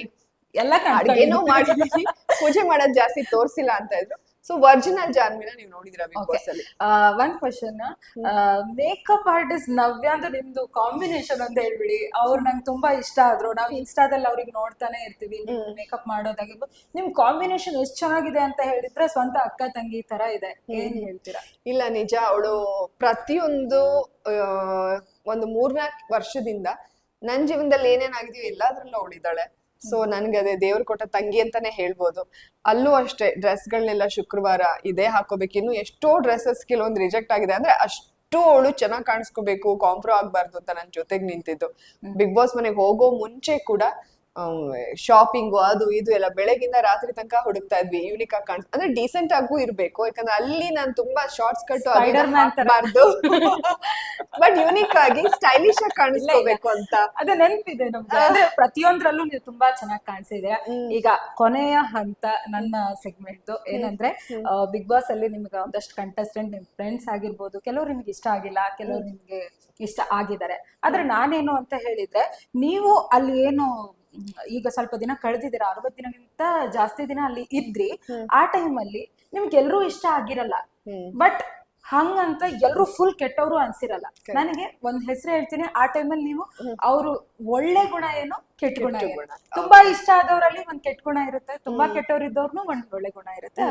ಎಲ್ಲ ಅಡ್ಗೆನೂ ಮಾಡಿದೀನಿ, ಪೂಜೆ ಮಾಡೋದ್ ಜಾಸ್ತಿ ತೋರ್ಸಿಲ್ಲ ಅಂತ ಇದ್ರು. ಸೊ ಒರಿಜಿನಲ್ ಜಾನ್ವಿನ ನೀವು ನೋಡಿದ್ರ ಬಿಗ್ ಬಾಸ್ ಅಲ್ಲಿ. ಒಂದ್ ಕ್ವಶನ್, ಮೇಕಪ್ ಆರ್ಟಿಸ್ಟ್ ನವ್ಯ ಅಂತ ನಿಮ್ದು ಕಾಂಬಿನೇಷನ್ ಅಂತ ಹೇಳ್ಬಿಡಿ. ಅವ್ರು ನಂಗೆ ತುಂಬಾ ಇಷ್ಟ ಆದ್ರು. ನಾವು ಇನ್ಸ್ಟಾದಲ್ಲಿ ಅವ್ರಿಗೆ ನೋಡ್ತಾನೆ ಇರ್ತೀವಿ, ಮೇಕಪ್ ಮಾಡೋದಾಗಿರ್ಬೋದು. ನಿಮ್ ಕಾಂಬಿನೇಷನ್ ಎಷ್ಟ್ ಚೆನ್ನಾಗಿದೆ ಅಂತ ಹೇಳಿದ್ರೆ ಸ್ವಂತ ಅಕ್ಕ ತಂಗಿ ತರ ಇದೆ, ಏನ್ ಹೇಳ್ತೀರಾ? ಇಲ್ಲ, ನಿಜ. ಅವಳು ಪ್ರತಿಯೊಂದು ಒಂದು 3-4 ವರ್ಷದಿಂದ ನನ್ ಜೀವನದಲ್ಲಿ ಏನೇನಾಗಿದೆಯೋ ಎಲ್ಲಾದ್ರಲ್ಲೂ ಅವಳಿದ್ದಾಳೆ. ಸೊ ನನ್ಗೆ ಅದೇ ದೇವ್ರು ಕೊಟ್ಟ ತಂಗಿ ಅಂತಾನೆ ಹೇಳ್ಬೋದು. ಅಲ್ಲೂ ಅಷ್ಟೇ, ಡ್ರೆಸ್ಗಳನ್ನೆಲ್ಲ ಶುಕ್ರವಾರ ಇದೇ ಹಾಕೋಬೇಕು. ಇನ್ನು ಎಷ್ಟೋ ಡ್ರೆಸ್ಸಸ್ ಕೆಲವೊಂದು ರಿಜೆಕ್ಟ್ ಆಗಿದೆ. ಅಂದ್ರೆ ಅಷ್ಟು ಅವಳು ಚೆನ್ನಾಗ್ ಕಾಣಿಸ್ಕೋಬೇಕು, ಕಾಂಪ್ರೋ ಆಗ್ಬಾರ್ದು ಅಂತ ನನ್ ಜೊತೆಗ್ ನಿಂತಿದ್ದು. ಬಿಗ್ ಬಾಸ್ ಮನೆಗೆ ಹೋಗೋ ಮುಂಚೆ ಕೂಡ ಶಾಪಿಂಗು ಅದು ಇದು ಎಲ್ಲ ಬೆಳಗಿಂದ ರಾತ್ರಿ ತನಕ ಹುಡುಕ್ತಾ ಇದ್ವಿ ಯೂನಿಕ್ ಆಗಿ ಅಂದ್ರೆ ಡೀಸೆಂಟ್ ಆಗೂ ಇರ್ಬೇಕು, ಯಾಕಂದ್ರೆ ಅಲ್ಲಿ ನಾನು ತುಂಬಾ ಶಾರ್ಟ್ಸ್ ಕಟ್ಟು Spider-Man ತರ. ಹಾಕ್ಬಾರ್ದು ಬಟ್ ಯೂನಿಕ್ ಆಗಿ ಸ್ಟೈಲಿಶ್ ಆಗಿ ಕಾಣಿಸ್ಕೋಬೇಕು ಅಂತ. ಅದೇ ನೆನಪಿದೆ ನಮ್ಗೆ, ಅಂದ್ರೆ ಪ್ರತಿಯೊಂದ್ರಲ್ಲೂ ನೀವು ತುಂಬಾ ಚೆನ್ನಾಗಿ ಕಾಣಿಸಿದೆ. ಈಗ ಕೊನೆಯ ಹಂತ ನನ್ನ ಸೆಗ್ಮೆಂಟ್ ಏನಂದ್ರೆ, ಬಿಗ್ ಬಾಸ್ ಅಲ್ಲಿ ನಿಮ್ಗೆ ಒಂದಷ್ಟು ಕಂಟೆಸ್ಟೆಂಟ್ ನಿಮ್ ಫ್ರೆಂಡ್ಸ್ ಆಗಿರ್ಬೋದು, ಕೆಲವ್ರು ನಿಮ್ಗೆ ಇಷ್ಟ ಆಗಿಲ್ಲ, ಕೆಲವ್ರು ನಿಮ್ಗೆ ಇಷ್ಟ ಆಗಿದ್ದಾರೆ. ಆದ್ರೆ ನಾನೇನು ಅಂತ ಹೇಳಿದ್ರೆ, ನೀವು ಅಲ್ಲಿ ಏನು ಈಗ ಸ್ವಲ್ಪ ದಿನ ಕಳೆದಿದ್ದೀರಾ, 60 ದಿನಕ್ಕಿಂತ ಜಾಸ್ತಿ ದಿನ ಅಲ್ಲಿ ಇದ್ರಿ. ಆ ಟೈಮಲ್ಲಿ ನಿಮ್ಗೆ ಎಲ್ರೂ ಇಷ್ಟ ಆಗಿರಲ್ಲ, ಬಟ್ ಹಂಗಂತ ಎಲ್ರು ಫುಲ್ ಕೆಟ್ಟವ್ರು ಅನ್ಸಿರಲ್ಲ. ನನಗೆ ಒಂದ್ ಹೆಸರು ಹೇಳ್ತೀನಿ, ಆ ಟೈಮಲ್ಲಿ ನೀವು ಅವ್ರು ಒಳ್ಳೆ ಗುಣ ಏನು ಕೆಟ್ಟ ಗುಣ ಏನು, ತುಂಬಾ ಇಷ್ಟ ಆದವ್ರಲ್ಲಿ ಒಂದ್ ಕೆಟ್ಟ ಗುಣ ಇರುತ್ತೆ, ತುಂಬಾ ಕೆಟ್ಟವ್ರು ಇದ್ದವ್ರು ಒಂದ್ ಒಳ್ಳೆ ಗುಣ ಇರುತ್ತೆ.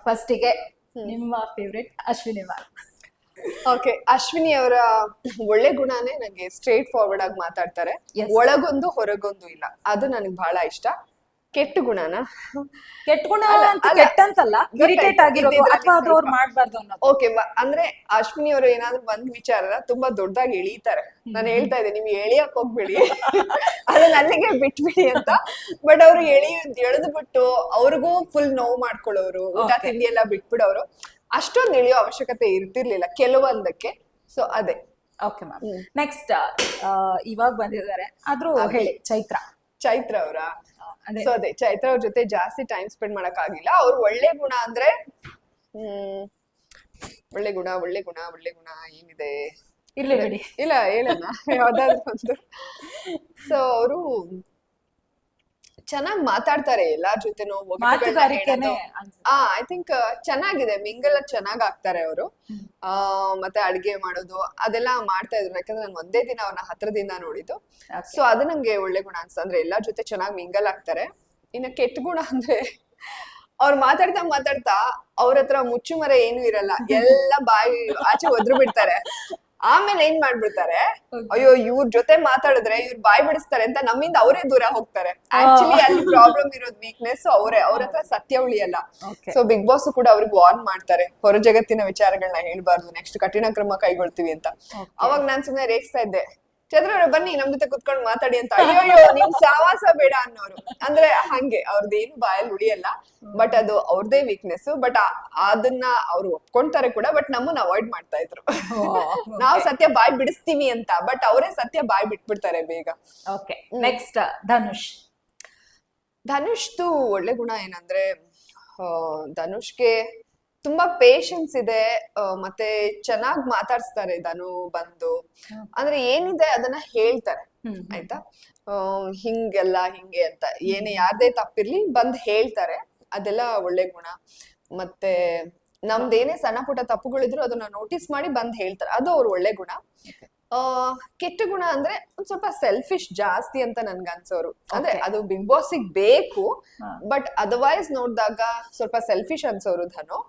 ಫಸ್ಟಿಗೆ ನಿಮ್ಮ favourite Ashwini ma'am. Okay, Ashwini ಅವರ ಒಳ್ಳೆ ಗುಣನೇ ನಂಗೆ ಸ್ಟ್ರೇಟ್ ಫಾರ್ವರ್ಡ್ ಆಗಿ ಮಾತಾಡ್ತಾರೆ, ಒಳಗೊಂದು ಹೊರಗೊಂದು ಇಲ್ಲ, ಅದು ನನಗೆ ಬಹಳ ಇಷ್ಟ. ಕೆಟ್ಟ ಗುಣನ ಕೆಟ್ಟ ಗುಣ ಕೆಟ್ಟಂತಲ್ಲ, ಇರಿಟೇಟ್ ಆಗಿರೋದು ಅಥವಾ ಅದು ಅವ್ರು ಮಾಡ್ಬಾರ್ದು ಅನ್ನೋದು. ಓಕೆ, ಅಂದ್ರೆ ಅಶ್ವಿನಿ ಅವರು ಏನಾದ್ರು ಒಂದ್ ವಿಚಾರನ ತುಂಬಾ ದೊಡ್ಡದಾಗಿ ಎಳೀತಾರೆ. ನಾನು ಹೇಳ್ತಾ ಇದ್ದೆ, ನೀವು ಎಳಿಯಕ್ ಹೋಗ್ಬೇಡಿ ಅದನ್ನ ಅಲ್ಲಿಗೆ ಬಿಟ್ಬಿಡಿ ಅಂತ. ಬಟ್ ಅವ್ರು ಎಳೆದು ಬಿಟ್ಟು ಅವ್ರಿಗೂ ಫುಲ್ ನೋವು ಮಾಡ್ಕೊಳ್ಳೋರು, ಊಟ ತಿಂಡಿ ಎಲ್ಲ ಬಿಟ್ಬಿಡೋರು. ಅಷ್ಟೊಂದು ಎಳೆಯೋ ಅವಶ್ಯಕತೆ ಇರ್ತಿರ್ಲಿಲ್ಲ ಕೆಲವೊಂದಕ್ಕೆ. ಸೊ ಅದೇ. ಓಕೆ ಮ್ಯಾಮ್, ನೆಕ್ಸ್ಟ್ ಇವಾಗ ಬಂದಿದ್ದಾರೆ, ಆದ್ರೂ ಹೇಳಿ ಚೈತ್ರ ಅವರ. ಸೊ ಅದೇ, ಚೈತ್ರ ಅವ್ರ ಜೊತೆ ಜಾಸ್ತಿ ಟೈಮ್ ಸ್ಪೆಂಡ್ ಮಾಡಕ್ ಆಗಿಲ್ಲ. ಅವ್ರು ಒಳ್ಳೆ ಗುಣ ಅಂದ್ರೆ ಒಳ್ಳೆ ಗುಣ ಏನಿದೆ, ಇರ್ಲಿ ಬಿಡಿ, ಇಲ್ಲ ಹೇಳೋಣ ಯಾವ್ದಾದ್ರು ಒಂದು. ಸೊ ಅವರು ಚೆನ್ನಾಗಿ ಮಾತಾಡ್ತಾರೆ ಎಲ್ಲಾರ ಜೊತೆನೂ, ಐ ಥಿಂಕ್ ಚೆನ್ನಾಗಿದೆ, ಮಿಂಗಲ್ ಚೆನ್ನಾಗ್ ಆಗ್ತಾರೆ ಅವರು. ಮತ್ತೆ ಅಡ್ಗೆ ಮಾಡೋದು ಅದೆಲ್ಲ ಮಾಡ್ತಾ ಇದ್ರು, ಯಾಕಂದ್ರೆ ನಾನು ಒಂದೇ ದಿನ ಅವ್ರನ್ನ ಹತ್ರದಿಂದ ನೋಡಿದ್ದು. ಸೊ ಅದು ನಂಗೆ ಒಳ್ಳೆ ಗುಣ ಅನ್ಸ್ತ, ಅಂದ್ರೆ ಎಲ್ಲಾರ ಜೊತೆ ಚೆನ್ನಾಗಿ ಮಿಂಗಲ್ ಆಗ್ತಾರೆ. ಇನ್ನ ಕೆಟ್ಟ ಗುಣ ಅಂದ್ರೆ, ಅವ್ರು ಮಾತಾಡ್ತಾ ಅವ್ರ ಹತ್ರ ಮುಚ್ಚುಮರ ಏನು ಇರಲ್ಲ, ಎಲ್ಲ ಬಾಯಿ ಆಚೆ ಒದ್ರು ಬಿಡ್ತಾರೆ. ಆಮೇಲೆ ಏನ್ ಮಾಡ್ಬಿಡ್ತಾರೆ, ಅಯ್ಯೋ ಇವ್ರ ಜೊತೆ ಮಾತಾಡಿದ್ರೆ ಇವ್ರು ಬಾಯ್ ಬಿಡಿಸ್ತಾರೆ ಅಂತ ನಮ್ಮಿಂದ ಅವರೇ ದೂರ ಹೋಗ್ತಾರೆ. ಆಕ್ಚುಲಿ ಅಲ್ಲಿ ಪ್ರಾಬ್ಲಮ್ ಇರೋದು ವೀಕ್ನೆಸ್ ಅವರೇ, ಅವ್ರ ಹತ್ರ ಸತ್ಯ ಉಳಿಯಲ್ಲ. ಸೊ ಬಿಗ್ ಬಾಸ್ ಕೂಡ ಅವ್ರಿಗೆ ವಾರ್ನ್ ಮಾಡ್ತಾರೆ, ಹೊರ ಜಗತ್ತಿನ ವಿಚಾರಗಳನ್ನ ಹೇಳ್ಬಾರ್ದು, ನೆಕ್ಸ್ಟ್ ಕಠಿಣ ಕ್ರಮ ಕೈಗೊಳ್ತೀವಿ ಅಂತ. ಅವಾಗ ನಾನ್ ಸುಮ್ನೆ ರೇಗಿಸ್ತಾ ಇದ್ದೆ, ಚಂದ್ರ ಬನ್ನಿ ನಮ್ ಜೊತೆ ಕುತ್ಕೊಂಡು ಮಾತಾಡಿ ಅಂತ. ಅಯ್ಯೋ ನಿಮ್ ಸಾವಾಸ ಬೇಡ ಅನ್ನೋರು. ಅಂದ್ರೆ ಹಂಗೆ ಅವ್ರದ್ದೇನು ಬಾಯಲ್ಲಿ ಉಳಿಯಲ್ಲ, ಬಟ್ ಅದು ಅವ್ರದೇ ವೀಕ್ನೆಸ್. ಬಟ್ ಅದನ್ನ ಅವ್ರು ಒಪ್ಕೊಂತಾರೆ ಕೂಡ, ಬಟ್ ನಮ್ಮನ್ನ ಅವಾಯ್ಡ್ ಮಾಡ್ತಾ ಇದ್ರು. ನಾವ್ ಸತ್ಯ ಬಾಯ್ ಬಿಡಿಸ್ತೀವಿ ಅಂತ, ಬಟ್ ಅವರೇ ಸತ್ಯ ಬಾಯ್ ಬಿಟ್ಬಿಡ್ತಾರೆ ಬೇಗ. ಓಕೆ, ನೆಕ್ಸ್ಟ್ ಧನುಷ್ದು ಒಳ್ಳೆ ಗುಣ ಏನಂದ್ರೆ, ಧನುಷ್ಗೆ ತುಂಬಾ ಪೇಶನ್ಸ್ ಇದೆ, ಮತ್ತೆ ಚೆನ್ನಾಗ್ ಮಾತಾಡ್ಸ್ತಾರೆ. ಧನು ಬಂದು ಅಂದ್ರೆ ಏನಿದೆ ಅದನ್ನ ಹೇಳ್ತಾರೆ, ಆಯ್ತಾ, ಹಿಂಗೆಲ್ಲ ಹಿಂಗೆ ಅಂತ, ಏನೇ ಯಾರ್ದೇ ತಪ್ಪಿರ್ಲಿ ಬಂದ್ ಹೇಳ್ತಾರೆ, ಅದೆಲ್ಲ ಒಳ್ಳೆ ಗುಣ. ಮತ್ತೆ ನಮ್ದೇನೇ ಸಣ್ಣ ಪುಟ್ಟ ತಪ್ಪುಗಳಿದ್ರು ಅದನ್ನ ನೋಟಿಸ್ ಮಾಡಿ ಬಂದ್ ಹೇಳ್ತಾರೆ, ಅದು ಅವ್ರ ಒಳ್ಳೆ ಗುಣ. ಕೆಟ್ಟ ಗುಣ ಅಂದ್ರೆ ಒಂದ್ ಸ್ವಲ್ಪ ಸೆಲ್ಫಿಶ್ ಜಾಸ್ತಿ ಅಂತ ನನ್ಗ ಅನ್ಸೋರು. ಅಂದ್ರೆ ಅದು ಬಿಗ್ ಬಾಸಿಗ್ ಬೇಕು, ಬಟ್ ಅದರ್ವೈಸ್ ನೋಡ್ದಾಗ ಸ್ವಲ್ಪ ಸೆಲ್ಫಿಶ್ ಅನ್ಸೋರು ಧನು.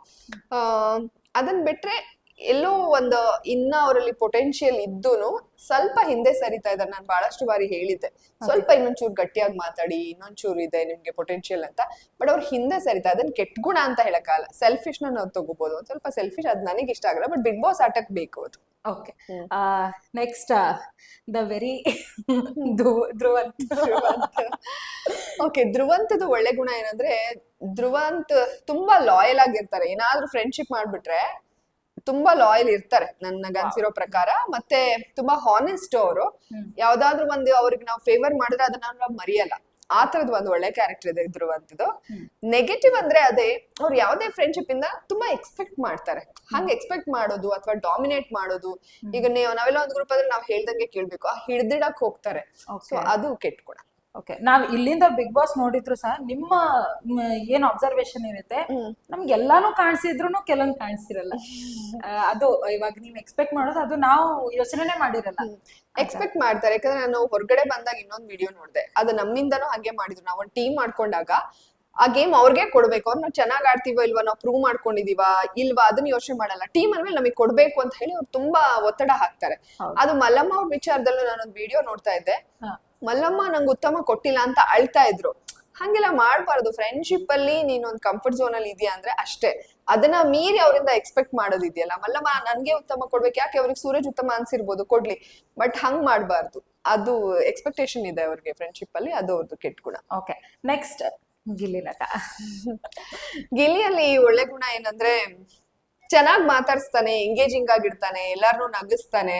ಅದನ್ ಬಿಟ್ರೆ ಎಲ್ಲೋ ಒಂದು ಇನ್ನ ಅವರಲ್ಲಿ ಪೊಟೆನ್ಶಿಯಲ್ ಇದ್ದೂನು ಸ್ವಲ್ಪ ಹಿಂದೆ ಸರಿತಾ ಇದ್ದಾರೆ. ನಾನು ಬಹಳಷ್ಟು ಬಾರಿ ಹೇಳಿದ್ದೆ, ಸ್ವಲ್ಪ ಇನ್ನೊಂಚೂರು ಗಟ್ಟಿಯಾಗಿ ಮಾತಾಡಿ, ಇನ್ನೊಂಚೂರು ಇದೆ ನಿಮ್ಗೆ ಪೊಟೆನ್ಶಿಯಲ್ ಅಂತ. ಬಟ್ ಅವ್ರು ಹಿಂದೆ ಸರಿತಾ, ಅದನ್ನ ಕೆಟ್ಟ ಗುಣ ಅಂತ ಹೇಳಕ್ಕಾಗಲ್ಲ. ಸೆಲ್ಫಿಶ್ ನಾವು ತಗೋಬಹುದು, ಒಂದ್ ಸ್ವಲ್ಪ ಸೆಲ್ಫಿಶ್, ಅದ್ ನನಗೆ ಇಷ್ಟ ಆಗಲ್ಲ, ಬಟ್ ಬಿಗ್ ಬಾಸ್ ಆಟಕ್ ಬೇಕು ಅದು. Okay, next the very Dhruvanth. Okay, ಧ್ರುವಂತದು ಒಳ್ಳೆ ಗುಣ ಏನಂದ್ರೆ, ಧ್ರುವಂತ್ ತುಂಬಾ ಲಾಯಲ್ ಆಗಿರ್ತಾರೆ. ಏನಾದ್ರೂ ಫ್ರೆಂಡ್ಶಿಪ್ ಮಾಡ್ಬಿಟ್ರೆ ತುಂಬಾ ಲಾಯಲ್ ಇರ್ತಾರೆ ನನಗನ್ಸಿರೋ ಪ್ರಕಾರ. ಮತ್ತೆ ತುಂಬಾ ಹಾನೆಸ್ಟ್ ಅವರು. ಯಾವ್ದಾದ್ರು ಒಂದು ಅವ್ರಿಗೆ ನಾವು ಫೇವರ್ ಮಾಡಿದ್ರೆ ಅದನ್ನ ನಾವು ಮರೆಯಲ್ಲ. ಆ ತರದ್ ಒಂದು ಒಳ್ಳೆ ಕ್ಯಾರೆಕ್ಟರ್ ಇದೆ ಇದ್ರುವಂತದ್ದು. ನೆಗೆಟಿವ್ ಅಂದ್ರೆ ಅದೇ, ಅವ್ರು ಯಾವ್ದೇ ಫ್ರೆಂಡ್ಶಿಪ್ ಇಂದ ತುಂಬಾ ಎಕ್ಸ್ಪೆಕ್ಟ್ ಮಾಡ್ತಾರೆ. ಹಂಗ ಎಕ್ಸ್ಪೆಕ್ಟ್ ಮಾಡೋದು ಅಥವಾ ಡಾಮಿನೇಟ್ ಮಾಡೋದು. ಈಗ ನಾವೆಲ್ಲ ಒಂದು ಗ್ರೂಪ್ ಆದ್ರೆ ನಾವ್ ಹೇಳ್ದಂಗೆ ಕೇಳ್ಬೇಕು, ಹಿಡ್ದಿಡಕ್ ಹೋಗ್ತಾರೆ. ಸೊ ಅದು ಕೆಟ್ಟ ಗುಣ. ಓಕೆ, ನಾವ್ ಇಲ್ಲಿಂದ ಬಿಗ್ ಬಾಸ್ ನೋಡಿದ್ರು ಸಹ ನಿಮ್ಮ ಏನ್ ಅಬ್ಸರ್ವೇಶನ್ ಇರುತ್ತೆ, ನಮ್ಗೆ ಎಲ್ಲಾನು ಕಾಣಿಸಿದ್ರು ಕೆಲವೊಂದು ಕಾಣಿಸಿರಲ್ಲ. ಅದು ಇವಾಗ ನೀವ್ ಎಕ್ಸ್ಪೆಕ್ಟ್ ಮಾಡೋದು, ಅದು ನಾವು ಯೋಚನೆ ಮಾಡಿರಲ್ಲ. ಎಕ್ಸ್ಪೆಕ್ಟ್ ಮಾಡ್ತಾರೆ, ಯಾಕಂದ್ರೆ ನಾನು ಹೊರಗಡೆ ಬಂದಾಗ ಇನ್ನೊಂದ್ ವಿಡಿಯೋ ನೋಡಿದೆ, ಅದು ನಮ್ಮಿಂದನೂ ಹಾಗೆ ಮಾಡಿದ್ರು. ನಾವ್ ಒಂದ್ ಟೀಮ್ ಮಾಡ್ಕೊಂಡಾಗ ಆ ಗೇಮ್ ಅವ್ರಿಗೆ ಕೊಡ್ಬೇಕು, ಅವ್ರು ನಾವು ಚೆನ್ನಾಗ್ ಆಡ್ತೀವೋ ಇಲ್ವಾ, ನಾವು ಪ್ರೂವ್ ಮಾಡ್ಕೊಂಡಿದೀವಾ ಇಲ್ವಾ ಅದನ್ನ ಯೋಚನೆ ಮಾಡಲ್ಲ. ಟೀಮ್ ಅಂದ್ಮೇಲೆ ನಮಗೆ ಕೊಡ್ಬೇಕು ಅಂತ ಹೇಳಿ ಅವ್ರು ತುಂಬಾ ಒತ್ತಡ ಹಾಕ್ತಾರೆ. ಅದು ಮಲ್ಲಮ್ಮ ಅವ್ರ ವಿಚಾರದಲ್ಲೂ ನಾನೊಂದ್ ವಿಡಿಯೋ ನೋಡ್ತಾ ಇದ್ದೆ. ಮಲ್ಲಮ್ಮ ನಂಗೆ ಉತ್ತಮ ಕೊಟ್ಟಿಲ್ಲ ಅಂತ ಅಳ್ತಾ ಇದ್ರು. ಹಂಗೆಲ್ಲ ಮಾಡ್ಬಾರ್ದು. ಫ್ರೆಂಡ್ಶಿಪ್ ಅಲ್ಲಿ ನೀನೊಂದ್ ಕಂಫರ್ಟ್ ಝೋನ್ ಅಲ್ಲಿ ಇದೆಯಾ ಅಂದ್ರೆ ಅಷ್ಟೇ. ಅದನ್ನ ಮೀರಿ ಅವರಿಂದ ಎಕ್ಸ್ಪೆಕ್ಟ್ ಮಾಡೋದಿದೆಯಲ್ಲ, ಮಲ್ಲಮ್ಮ ನನ್ಗೆ ಉತ್ತಮ ಕೊಡ್ಬೇಕು, ಯಾಕೆ ಅವ್ರಿಗೆ ಸೂರಜ್ ಉತ್ತಮ ಅನ್ಸಿರ್ಬೋದು, ಕೊಡ್ಲಿ, ಬಟ್ ಹಂಗ್ ಮಾಡ್ಬಾರ್ದು. ಅದು ಎಕ್ಸ್ಪೆಕ್ಟೇಷನ್ ಇದೆ ಅವ್ರಿಗೆ ಫ್ರೆಂಡ್ಶಿಪ್ ಅಲ್ಲಿ, ಅದು ಅವ್ರದ್ದು ಕೆಟ್ಟ ಗುಣ. ಓಕೆ, ನೆಕ್ಸ್ಟ್ ಗಿಲ್ಲಿ ನಟ. ಗಿಲ್ಲಿಯಲ್ಲಿ ಒಳ್ಳೆ ಗುಣ ಏನಂದ್ರೆ ಚೆನ್ನಾಗ್ ಮಾತಾಡ್ಸ್ತಾನೆ, ಎಂಗೇಜಿಂಗ್ ಆಗಿರ್ತಾನೆ, ಎಲ್ಲಾರ್ನು ನಗಿಸ್ತಾನೆ.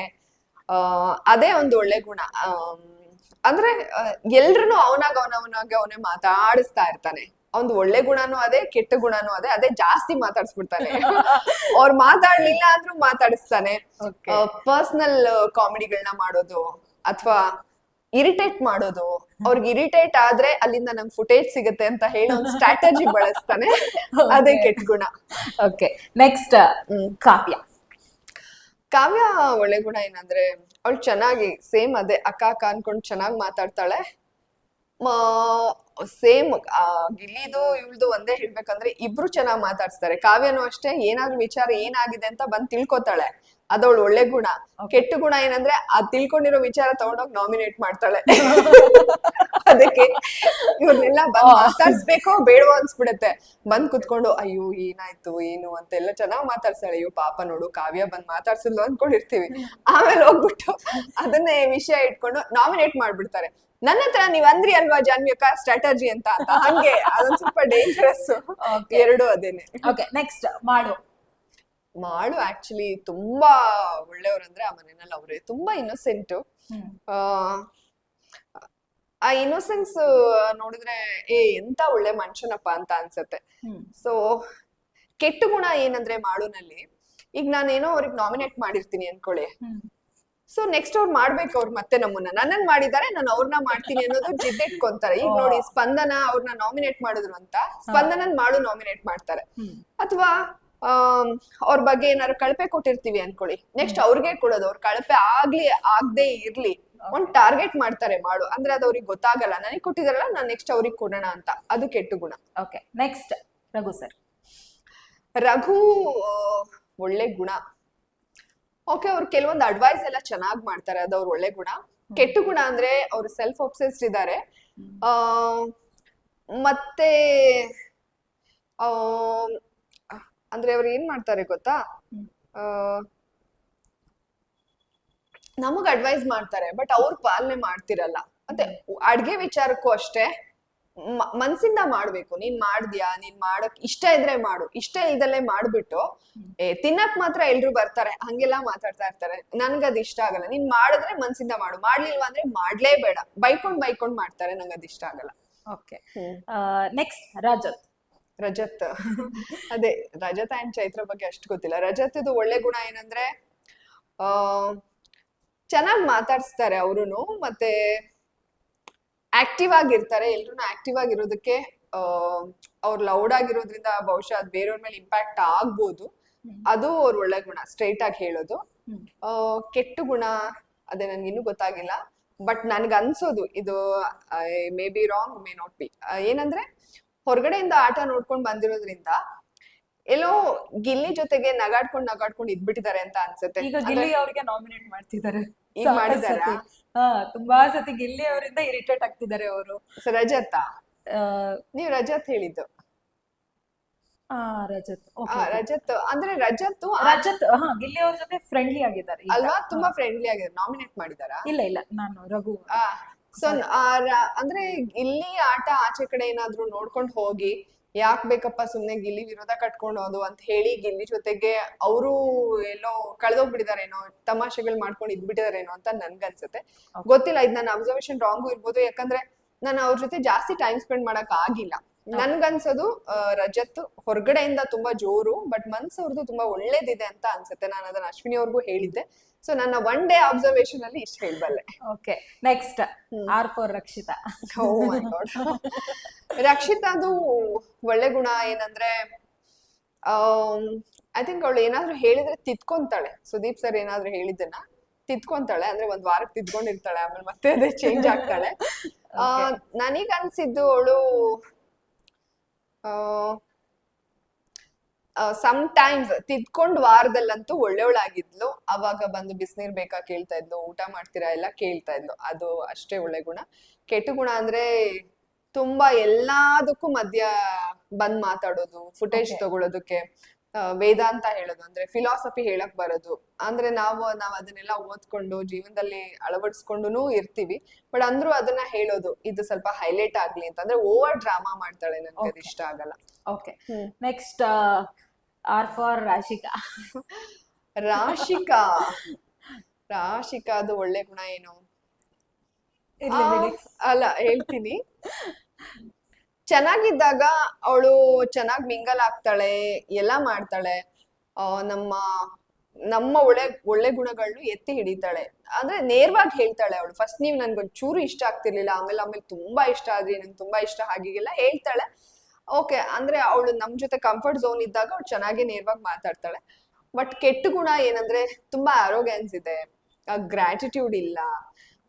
ಅದೇ ಒಂದು ಒಳ್ಳೆ ಗುಣ. ಅಂದ್ರೆ ಎಲ್ರನ್ನೂ ಅವನೇ ಮಾತಾಡಿಸ್ತಾ ಇರ್ತಾನೆ. ಅವ್ನ್ ಒಳ್ಳೆ ಗುಣನೂ ಅದೇ, ಕೆಟ್ಟ ಗುಣನೂ ಅದೇ ಜಾಸ್ತಿ ಮಾತಾಡ್ಸ್ಬಿಡ್ತಾನೆ. ಅವ್ರು ಮಾತಾಡ್ಲಿಲ್ಲ ಅಂದ್ರೂ ಮಾತಾಡಿಸ್ತಾನೆ. ಪರ್ಸನಲ್ ಕಾಮಿಡಿಗಳನ್ನ ಮಾಡೋದು ಅಥವಾ ಇರಿಟೇಟ್ ಮಾಡೋದು, ಅವ್ರಿಗೆ ಇರಿಟೇಟ್ ಆದ್ರೆ ಅಲ್ಲಿಂದ ನಮ್ಗೆ ಫುಟೇಜ್ ಸಿಗುತ್ತೆ ಅಂತ ಹೇಳಿ ಒಂದು ಸ್ಟ್ರಾಟಜಿ ಬಳಸ್ತಾನೆ. ಅದೇ ಕೆಟ್ಟ ಗುಣ. ಓಕೆ, ನೆಕ್ಸ್ಟ್ ಕಾವ್ಯ. ಕಾವ್ಯ ಒಳ್ಳೆ ಗುಣ ಏನಂದ್ರೆ ಅವಳು ಚೆನ್ನಾಗಿ ಸೇಮ್ ಅದೇ ಅಕ್ಕ ಅಕ್ಕ ಅನ್ಕೊಂಡು ಚೆನ್ನಾಗಿ ಮಾತಾಡ್ತಾಳೆ. ಸೇಮ್ ಗಿಲ್ಲಿದು ಇವಳ್ದು ಒಂದೇ ಹೇಳ್ಬೇಕಂದ್ರೆ ಇಬ್ರು ಚೆನ್ನಾಗಿ ಮಾತಾಡ್ಸ್ತಾರೆ. ಕಾವ್ಯನೂ ಅಷ್ಟೇ, ಏನಾದ್ರೂ ವಿಚಾರ ಏನಾಗಿದೆ ಅಂತ ಬಂದ್ ತಿಳ್ಕೊತಾಳೆ, ಅದವಳು ಒಳ್ಳೆ ಗುಣ. ಕೆಟ್ಟ ಗುಣ ಏನಂದ್ರೆ ಅದ್ ತಿಳ್ಕೊಂಡಿರೋ ವಿಚಾರ ತಗೊಂಡೋಗಿ ನಾಮಿನೇಟ್ ಮಾಡ್ತಾಳೆ. ಅದಕ್ಕೆ ಇವ್ರನ್ನೆಲ್ಲ ಬಂದ್ ಮಾತಾಡ್ಸ್ಬೇಕೋ ಬೇಡವೋ ಅನ್ಸ್ಬಿಡತ್ತೆ. ಬಂದ್ ಕುತ್ಕೊಂಡು ಅಯ್ಯೋ ಏನಾಯ್ತು ಏನು ಅಂತೆಲ್ಲ ಚೆನ್ನಾಗ್ ಮಾತಾಡ್ಸಾಳೆ. ಅಯ್ಯೋ ಪಾಪ ನೋಡು ಕಾವ್ಯ ಬಂದ್ ಮಾತಾಡ್ಸಿದ್ಲು ಅನ್ಕೊಂಡಿರ್ತೀವಿ. ಆಮೇಲೆ ಹೋಗ್ಬಿಟ್ಟು ಅದನ್ನೇ ವಿಷಯ ಇಟ್ಕೊಂಡು ನಾಮಿನೇಟ್ ಮಾಡ್ಬಿಡ್ತಾರೆ. ನನ್ನ ಹತ್ರ ನೀವ್ ಅಂದ್ರಿ ಅಲ್ವಾ ಜಾನ್ವಿ ಅಕ್ಕ ಸ್ಟ್ರಾಟಜಿ ಅಂತ ಹಂಗೆ ಅದೊಂದ್ ಸ್ವಲ್ಪ ಡೇಂಜರಸ್. ಎರಡು ಅದೇನೆ. ಓಕೆ, ನೆಕ್ಸ್ಟ್ ಮಾಡು ಆಕ್ಚುಲಿ ತುಂಬಾ ಒಳ್ಳೆಯವ್ರಂದ್ರೆ ಆ ಮನೆಯಲ್ಲಿ ಅವ್ರೆ ತುಂಬಾ ಇನ್ನೋಸೆಂಟ್. ಆ ಇನ್ನೋಸೆನ್ಸ್ ನೋಡಿದ್ರೆ ಎಂತ ಒಳ್ಳೆ ಮನುಷ್ಯನಪ್ಪ ಅಂತ ಅನ್ಸತ್ತೆ. ಸೊ ಕೆಟ್ಟ ಗುಣ ಏನಂದ್ರೆ ಮಾಡುನಲ್ಲಿ, ಈಗ ನಾನೇನೋ ಅವ್ರಿಗೆ ನಾಮಿನೇಟ್ ಮಾಡಿರ್ತೀನಿ ಅನ್ಕೊಳ್ಳಿ, ಸೊ ನೆಕ್ಸ್ಟ್ ಅವ್ರು ಮಾಡ್ಬೇಕು, ಅವ್ರು ಮತ್ತೆ ನನ್ನನ್ ಮಾಡಿದ್ದಾರೆ ನಾನು ಅವ್ರನ್ನ ಮಾಡ್ತೀನಿ ಅನ್ನೋದು ಜಿದ್ದಿಟ್ಕೊಂತಾರೆ. ಈಗ ನೋಡಿ ಸ್ಪಂದನ ಅವ್ರನ್ನ ನಾಮಿನೇಟ್ ಮಾಡಿದ್ರು ಅಂತ ಸ್ಪಂದನನ್ ಮಾಡು ನಾಮಿನೇಟ್ ಮಾಡ್ತಾರೆ. ಅಥವಾ ಅವ್ರ ಬಗ್ಗೆ ಏನಾದ್ರು ಕಳಪೆ ಕೊಟ್ಟಿರ್ತೀವಿ ಅನ್ಕೊಳ್ಳಿ, ನೆಕ್ಸ್ಟ್ ಅವ್ರಿಗೆ ಕೊಡೋದು. ಅವ್ರ ಕಳಪೆ ಆಗದೆ ಇರ್ಲಿ ಒಂದ್ ಟಾರ್ಗೆಟ್ ಮಾಡ್ತಾರೆ ಮಾಡು, ಅಂದ್ರೆ ಅದು ಅವ್ರಿಗೆ ಗೊತ್ತಾಗಲ್ಲ, ನನಗೆ ಕೊಟ್ಟಿದಾರಲ್ಲ ನಾನ್ ನೆಕ್ಸ್ಟ್ ಅವ್ರಿಗೆ ಕೊಡೋಣ ಅಂತ. ಅದು ಕೆಟ್ಟ ಗುಣ. Okay, next Raghu sir. Raghu ಒಳ್ಳೆ ಗುಣ. ಓಕೆ, ಅವ್ರು ಕೆಲವೊಂದು ಅಡ್ವೈಸ್ ಎಲ್ಲ ಚೆನ್ನಾಗ್ ಮಾಡ್ತಾರೆ, ಅದು ಅವ್ರ ಒಳ್ಳೆ ಗುಣ. ಕೆಟ್ಟ ಗುಣ ಅಂದ್ರೆ ಅವ್ರು ಸೆಲ್ಫ್ ಒಬ್ಸೆಸ್ಡ್ ಇದ್ದಾರೆ. ಮತ್ತೆ ಅಂದ್ರೆ ಅವ್ರು ಏನ್ ಮಾಡ್ತಾರೆ ಗೊತ್ತಾ, ನಮಗ್ ಅಡ್ವೈಸ್ ಮಾಡ್ತಾರೆ ಬಟ್ ಅವ್ರು ಪಾಲನೆ ಮಾಡ್ತಿರಲ್ಲ. ಮತ್ತೆ ಅಡ್ಗೆ ವಿಚಾರಕ್ಕೂ ಅಷ್ಟೇ, ಮನ್ಸಿಂದ ಮಾಡ್ಬೇಕು. ನೀನ್ ಮಾಡ್ದ್ಯಾ, ನೀನ್ ಮಾಡಕ್ ಇಷ್ಟ ಇದ್ರೆ ಮಾಡು, ಇಷ್ಟ ಇಲ್ದಲ್ಲೇ ಮಾಡ್ಬಿಟ್ಟು ತಿನ್ನಕ್ ಮಾತ್ರ ಎಲ್ರು ಬರ್ತಾರೆ ಹಂಗೆಲ್ಲಾ ಮಾತಾಡ್ತಾ ಇರ್ತಾರೆ. ನನ್ಗದ್ ಇಷ್ಟ ಆಗಲ್ಲ. ನೀನ್ ಮಾಡಿದ್ರೆ ಮನ್ಸಿಂದ ಮಾಡು, ಮಾಡ್ಲಿಲ್ವಾ ಅಂದ್ರೆ ಮಾಡ್ಲೇಬೇಡ. ಬೈಕೊಂಡ್ ಮಾಡ್ತಾರೆ, ನಂಗದ್ ಇಷ್ಟ ಆಗಲ್ಲ. Okay, next Rajat. ಅದೇ ರಜತ್ ಅಂಡ್ ಚೈತ್ರ ಬಗ್ಗೆ ಅಷ್ಟು ಗೊತ್ತಿಲ್ಲ. ರಜತ್ ಇದು ಒಳ್ಳೆ ಗುಣ ಏನಂದ್ರೆ ಚೆನ್ನಾಗ್ ಮಾತಾಡ್ಸ್ತಾರೆ ಅವ್ರುನು, ಮತ್ತೆ ಆಕ್ಟಿವ್ ಆಗಿರ್ತಾರೆ. ಎಲ್ರು ಆಕ್ಟಿವ್ ಆಗಿರೋದಕ್ಕೆ ಅವ್ರು ಲೌಡ್ ಆಗಿರೋದ್ರಿಂದ ಬಹುಶಃ ಅದ್ ಬೇರೆಯವ್ರ ಮೇಲೆ ಇಂಪ್ಯಾಕ್ಟ್ ಆಗ್ಬೋದು. ಅದು ಅವ್ರ ಒಳ್ಳೆ ಗುಣ, ಸ್ಟ್ರೈಟ್ ಆಗಿ ಹೇಳೋದು. ಕೆಟ್ಟ ಗುಣ ಅದೇ ನನ್ಗೆ ಇನ್ನೂ ಗೊತ್ತಾಗಿಲ್ಲ, ಬಟ್ ನನ್ಗ ಅನ್ಸೋದು ಇದು may be wrong, may not be, ಏನಂದ್ರೆ ಹೊರಗಡೆಯಿಂದ ಆಟ ನೋಡ್ಕೊಂಡ್ ಬಂದಿರೋದ್ರಿಂದ ಎಲ್ಲೋ ಗಿಲ್ಲಿ ಜೊತೆಗೆ ನಗಾಡ್ಕೊಂಡ್ ಇದ್ಬಿಟ್ಟಿದ್ದಾರೆ ಅಂತ ಅನ್ಸುತ್ತೆ. ಈಗ ಗಿಲ್ಲಿ ಅವ್ರಿಗೆ ನಾಮಿನೇಟ್ ಮಾಡ್ತಿದ್ದಾರೆ, ಈಗ ಮಾಡಿದಾರ. ತುಂಬಾ ಸತಿ ಗಿಲ್ಲಿ ಅವರಿಂದ ಇರಿಟೇಟ್ ಆಗ್ತಿದ್ದಾರೆ ಅವರು. ರಜತ್ ನೀವ್ ರಜತ್ ಹೇಳಿದ್ದು. ರಜತ್ ಅಂದ್ರೆ ರಜತ್ ಗಿಲ್ಲಿ ಅವ್ರ ಜೊತೆ ಫ್ರೆಂಡ್ಲಿ ಆಗಿದ್ದಾರೆ ಅಲ್ವಾ, ತುಂಬಾ ಫ್ರೆಂಡ್ಲಿ ಆಗಿದ್ದಾರೆ. ನಾಮಿನೇಟ್ ಮಾಡಿದಾರಾ? ಇಲ್ಲ ನಾನು ರಘು. ಸೊ ಅಂದ್ರೆ ಗಿಲ್ಲಿ ಆಟ ಆಚೆ ಕಡೆ ಏನಾದ್ರು ನೋಡ್ಕೊಂಡ್ ಹೋಗಿ ಯಾಕ್ ಬೇಕಪ್ಪ ಸುಮ್ನೆ ಗಿಲ್ಲಿ ವಿರೋಧ ಕಟ್ಕೊಂಡೋದು ಅಂತ ಹೇಳಿ ಗಿಲ್ಲಿ ಜೊತೆಗೆ ಅವರು ಎಲ್ಲೋ ಕಳೆದೋಗ್ಬಿಟ್ಟಿದಾರೇನೋ, ತಮಾಷೆಗಳು ಮಾಡ್ಕೊಂಡು ಇದ್ಬಿಟ್ಟಿದಾರೇನೋ ಅಂತ ನನ್ಗನ್ಸುತ್ತೆ. ಗೊತ್ತಿಲ್ಲ, ಇದ್ ನನ್ನ ಅಬ್ಸರ್ವೇಷನ್ ರಾಂಗು ಇರ್ಬೋದು, ಯಾಕಂದ್ರೆ ನಾನು ಅವ್ರ ಜೊತೆ ಜಾಸ್ತಿ ಟೈಮ್ ಸ್ಪೆಂಡ್ ಮಾಡಕ್ ಆಗಿಲ್ಲ. ನನ್ಗನ್ಸೋದು ರಜತ್ ಹೊರಗಡೆಯಿಂದ ತುಂಬಾ ಜೋರು, ಬಟ್ ಮನ್ಸು ಅವ್ರದ್ದು ತುಂಬಾ ಒಳ್ಳೇದಿದೆ ಅಂತ ಅನ್ಸುತ್ತೆ. ನಾನು ಅದನ್ನ ಅಶ್ವಿನಿ ಅವ್ರಿಗೂ ಹೇಳಿದ್ದೆ. ಸೊ ನನ್ನ ಒನ್ ಡೇ ಅಬ್ಸರ್ವೇಷನ್ ಅಲ್ಲಿ ಇಷ್ಟ ಹೇಳ್ಬಲ್ಲೆ. Okay, next R4 Rakshita. ರಕ್ಷಿತಾದು ಒಳ್ಳೆ ಗುಣ ಏನಂದ್ರೆ ಐ ಥಿಂಕ್ ಅವಳು ಏನಾದ್ರು ಹೇಳಿದ್ರೆ ತಿದ್ಕೊಂತಾಳೆ. ಸುದೀಪ್ ಸರ್ ಏನಾದ್ರು ಹೇಳಿದ್ದನ್ನ ತಿದ್ಕೊಂತಾಳೆ, ಅಂದ್ರೆ ಒಂದ್ ವಾರಕ್ಕೆ ತಿದ್ಕೊಂಡಿರ್ತಾಳೆ, ಆಮೇಲೆ ಮತ್ತೆ ಅದೇ ಚೇಂಜ್ ಆಗ್ತಾಳೆ. ನನಗ್ ಅನ್ಸಿದ್ದು ಅವಳು ಸಮ್ ಟೈಮ್ಸ್ ತಿದ್ಕೊಂಡ್ ವಾರದಲ್ಲಂತೂ ಒಳ್ಳೆಯವಳಾಗಿದ್ಲು. ಅವಾಗ ಬಂದು ಬಿಸಿನೀರ್ ಬೇಕಾ ಕೇಳ್ತಾ ಇದ್ಲು, ಊಟ ಮಾಡ್ತೀರಾ ಎಲ್ಲ ಕೇಳ್ತಾ ಇದ್ಲು. ಅದು ಅಷ್ಟೇ ಒಳ್ಳೆ ಗುಣ. ಕೆಟ್ಟ ಗುಣ ಅಂದ್ರೆ ತುಂಬಾ ಎಲ್ಲದಕ್ಕೂ ಮಧ್ಯ ಬಂದ್ ಮಾತಾಡೋದು, ಫುಟೇಜ್ Okay. ತಗೊಳೋದಕ್ಕೆ, ವೇದಾಂತ ಹೇಳೋದು, ಅಂದ್ರೆ ಫಿಲಾಸಫಿ ಹೇಳಕ್ ಬರೋದು. ಅಂದ್ರೆ ನಾವ್ ಅದನ್ನೆಲ್ಲ ಓದ್ಕೊಂಡು ಜೀವನದಲ್ಲಿ ಅಳವಡಿಸ್ಕೊಂಡು ಇರ್ತೀವಿ. ಬಟ್ ಅಂದ್ರೂ ಅದನ್ನ ಹೇಳೋದು, ಇದು ಸ್ವಲ್ಪ ಹೈಲೈಟ್ ಆಗ್ಲಿ ಅಂತ. ಅಂದ್ರೆ ಓವರ್ ಡ್ರಾಮಾ ಮಾಡ್ತಾಳೆ, ನನ್ಗೆ ಅದು Okay. ಇಷ್ಟ ಆಗಲ್ಲ. Okay, next R four Rashika. Rashika ರಾಶಿಕಾದು ಒಳ್ಳೆ ಗುಣ ಏನು? ಇರ್ಲಿ ಬಿಡಿ. ಅಲ್ಲ, ಹೇಳ್ತೀನಿ. ಚೆನ್ನಾಗಿದ್ದಾಗ ಅವಳು ಚೆನ್ನಾಗ್ ಮಿಂಗಲ್ ಆಗ್ತಾಳೆ, ಎಲ್ಲ ಮಾಡ್ತಾಳೆ. ನಮ್ಮ ನಮ್ಮ ಒಳ್ಳೆ ಗುಣಗಳನ್ನು ಎತ್ತಿ ಹಿಡಿತಾಳೆ. ಅಂದ್ರೆ ನೇರವಾಗಿ ಹೇಳ್ತಾಳೆ ಅವಳು. ಫಸ್ಟ್ ನೀವ್ ನನ್ಗೊಂಚೂರು ಇಷ್ಟ ಆಗ್ತಿರ್ಲಿಲ್ಲ, ಆಮೇಲೆ ತುಂಬಾ ಇಷ್ಟ ಆದ್ರಿ, ನಂಗೆ ತುಂಬಾ ಇಷ್ಟ, ಹಾಗೀಗೆಲ್ಲ ಹೇಳ್ತಾಳೆ. ಓಕೆ, ಅಂದ್ರೆ ಅವಳು ನಮ್ ಜೊತೆ ಕಂಫರ್ಟ್ ಝೋನ್ ಇದ್ದಾಗ ಅವಳು ಚೆನ್ನಾಗಿ ನೇರವಾಗಿ ಮಾತಾಡ್ತಾಳೆ. ಬಟ್ ಕೆಟ್ಟ ಗುಣ ಏನಂದ್ರೆ ತುಂಬಾ ಅರೋಗ್ಯಾನ್ಸ್ ಇದೆ, ಗ್ರಾಟಿಟ್ಯೂಡ್ ಇಲ್ಲ,